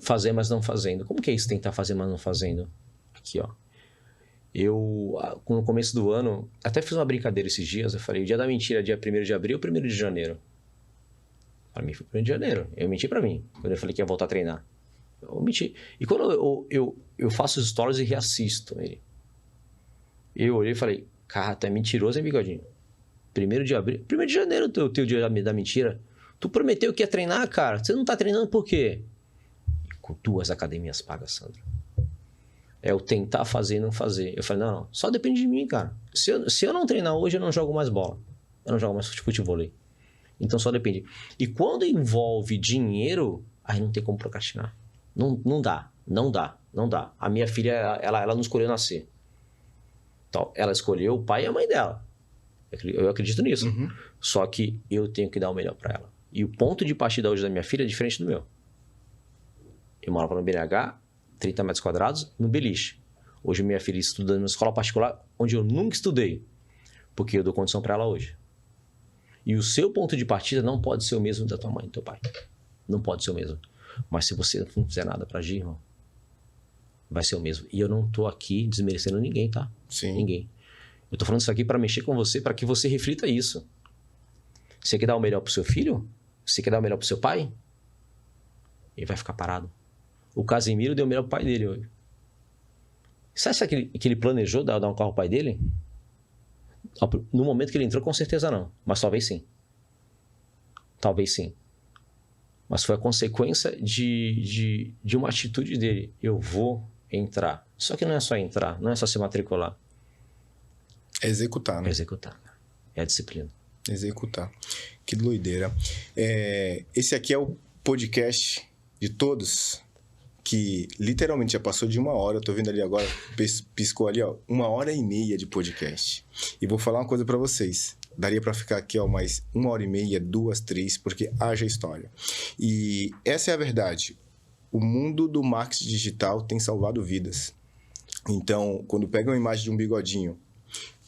fazer, mas não fazendo. Como que é isso, tentar fazer, mas não fazendo? Aqui, ó. No começo do ano, até fiz uma brincadeira esses dias. Eu falei, o dia da mentira é dia 1º de abril ou 1º de janeiro? Para mim foi 1º de janeiro. Eu menti para mim, quando eu falei que ia voltar a treinar. Eu menti. E quando eu faço os stories e reassisto ele, eu olhei e falei, cara, tu é mentiroso, hein, Bigodinho? 1º de abril, 1º de janeiro, o teu dia da mentira. Tu prometeu que ia treinar, cara. Você não tá treinando por quê? E com 2 academias pagas, Sandro. É o tentar fazer e não fazer. Eu falei, não, só depende de mim, cara. Se eu não treinar hoje, eu não jogo mais bola. Eu não jogo mais futevôlei. Então só depende. E quando envolve dinheiro, aí não tem como procrastinar. Não dá. A minha filha, ela não escolheu nascer. Então, ela escolheu o pai e a mãe dela. Eu acredito nisso. Uhum. Só que eu tenho que dar o melhor para ela. E o ponto de partida hoje da minha filha é diferente do meu. Eu morava no BNH, 30 metros quadrados, no Beliche. Hoje minha filha estuda numa escola particular onde eu nunca estudei. Porque eu dou condição para ela hoje. E o seu ponto de partida não pode ser o mesmo da tua mãe e do teu pai. Não pode ser o mesmo. Mas se você não fizer nada pra agir, irmão, vai ser o mesmo. E eu não tô aqui desmerecendo ninguém, tá? Sim. Ninguém. Eu tô falando isso aqui pra mexer com você, pra que você reflita isso. Você quer dar o melhor pro seu filho? Você quer dar o melhor pro seu pai? Ele vai ficar parado. O Casemiro deu o melhor pro pai dele hoje. Você acha que ele planejou dar um carro pro pai dele? No momento que ele entrou, com certeza não. Mas talvez sim. Talvez sim. Mas foi a consequência de uma atitude dele. Eu vou entrar. Só que não é só entrar, não é só se matricular. É executar, né? É executar. É a disciplina. Executar. Que doideira. Esse aqui é o podcast de todos que literalmente já passou de 1 hora. Eu tô vendo ali agora, piscou ali, ó, 1h30 de podcast. E vou falar uma coisa pra vocês. Daria pra ficar aqui, ó, mais 1h30, 2, 3, porque haja história. E essa é a verdade. O mundo do marketing digital tem salvado vidas. Então, quando pega uma imagem de um bigodinho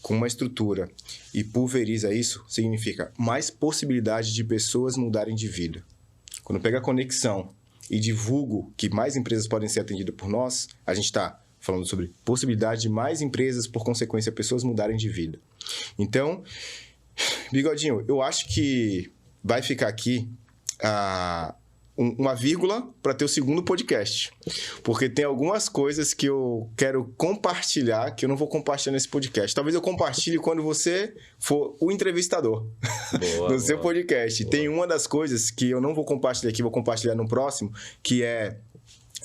com uma estrutura e pulveriza isso, significa mais possibilidade de pessoas mudarem de vida. Quando pega a conexão e divulgo que mais empresas podem ser atendidas por nós, a gente está falando sobre possibilidade de mais empresas, por consequência, pessoas mudarem de vida. Então, Bigodinho, eu acho que vai ficar aqui uma vírgula para ter o segundo podcast. Porque tem algumas coisas que eu quero compartilhar, que eu não vou compartilhar nesse podcast. Talvez eu compartilhe quando você for o entrevistador no seu podcast. Boa. Tem uma das coisas que eu não vou compartilhar aqui, vou compartilhar no próximo, que é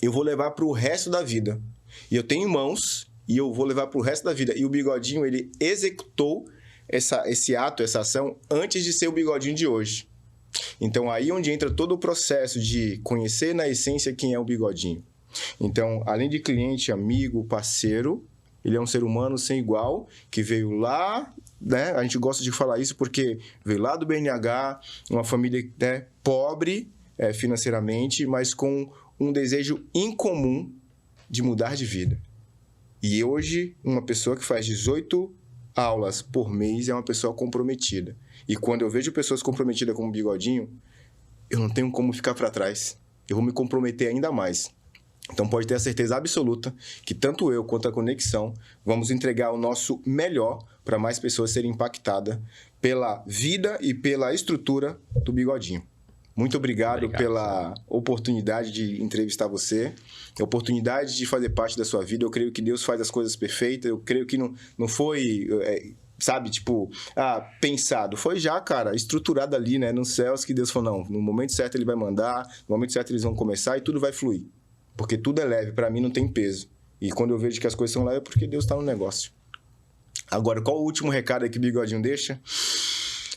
eu vou levar para o resto da vida. E eu tenho em mãos e eu vou levar para o resto da vida. E o Bigodinho, ele executou esse ato, essa ação, antes de ser o Bigodinho de hoje. Então, aí onde entra todo o processo de conhecer na essência quem é o Bigodinho. Então, além de cliente, amigo, parceiro, ele é um ser humano sem igual, que veio lá, né? A gente gosta de falar isso porque veio lá do BNH, uma família, né, pobre financeiramente, mas com um desejo incomum de mudar de vida. E hoje, uma pessoa que faz 18 aulas por mês é uma pessoa comprometida. E quando eu vejo pessoas comprometidas com o Bigodinho, eu não tenho como ficar para trás. Eu vou me comprometer ainda mais. Então pode ter a certeza absoluta que tanto eu quanto a Conexão vamos entregar o nosso melhor para mais pessoas serem impactadas pela vida e pela estrutura do Bigodinho. Muito obrigado pela oportunidade de entrevistar você, a oportunidade de fazer parte da sua vida. Eu creio que Deus faz as coisas perfeitas, eu creio que não foi, sabe, tipo, pensado. Foi já, cara, estruturado ali, né, nos céus, que Deus falou, não, no momento certo ele vai mandar, no momento certo eles vão começar e tudo vai fluir. Porque tudo é leve, para mim não tem peso. E quando eu vejo que as coisas são leves é porque Deus está no negócio. Agora, qual o último recado aí que o Bigodinho deixa?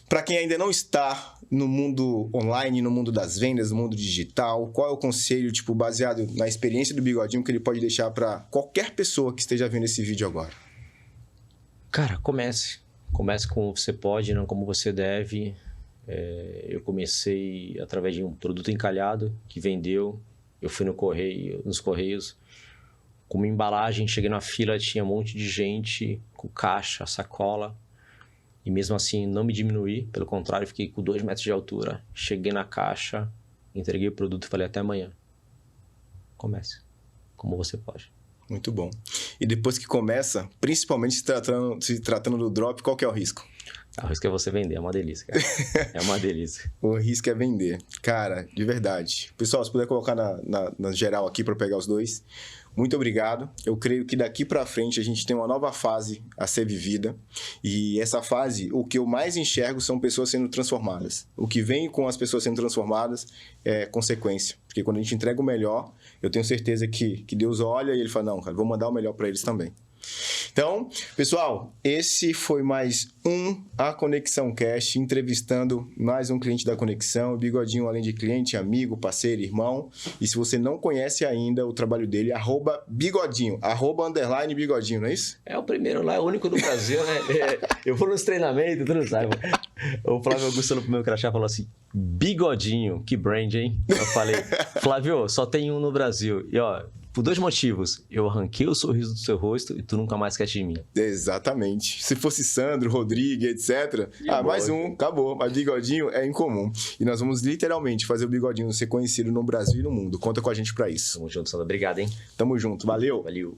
Para quem ainda não está no mundo online, no mundo das vendas, no mundo digital, qual é o conselho, tipo, baseado na experiência do Bigodinho, que ele pode deixar para qualquer pessoa que esteja vendo esse vídeo agora? Cara, comece. Comece como você pode, não como você deve. Eu comecei através de um produto encalhado que vendeu. Eu fui nos Correios, com uma embalagem, cheguei na fila, tinha um monte de gente com caixa, sacola. E mesmo assim, não me diminuí. Pelo contrário, fiquei com 2 metros de altura. Cheguei na caixa, entreguei o produto e falei, até amanhã. Comece, como você pode. Muito bom. E depois que começa, principalmente se tratando do drop, qual que é o risco? O risco é você vender, é uma delícia, cara. É uma delícia. O risco é vender. Cara, de verdade. Pessoal, se puder colocar na geral aqui para pegar os dois. Muito obrigado. Eu creio que daqui para frente a gente tem uma nova fase a ser vivida. E essa fase, o que eu mais enxergo são pessoas sendo transformadas. O que vem com as pessoas sendo transformadas é consequência. Porque quando a gente entrega o melhor, eu tenho certeza que Deus olha e ele fala, não, cara, vou mandar o melhor para eles também. Então, pessoal, esse foi mais A Conexão Cast, entrevistando mais um cliente da Conexão. O Bigodinho, além de cliente, amigo, parceiro, irmão. E se você não conhece ainda o trabalho dele, @Bigodinho, _Bigodinho, não é isso? É o primeiro lá, é o único do Brasil, né? Eu vou nos treinamentos, tu não sabe. O Flávio Augusto, no primeiro crachá, falou assim, Bigodinho, que brand, hein? Eu falei, Flávio, só tem um no Brasil. E ó, por 2 motivos. Eu arranquei o sorriso do seu rosto e tu nunca mais esquece de mim. Exatamente. Se fosse Sandro, Rodrigo, etc. Mais um, acabou. Mas Bigodinho é incomum. E nós vamos literalmente fazer o Bigodinho ser conhecido no Brasil e no mundo. Conta com a gente pra isso. Tamo junto, Sandro. Obrigado, hein? Tamo junto. Valeu. Valeu.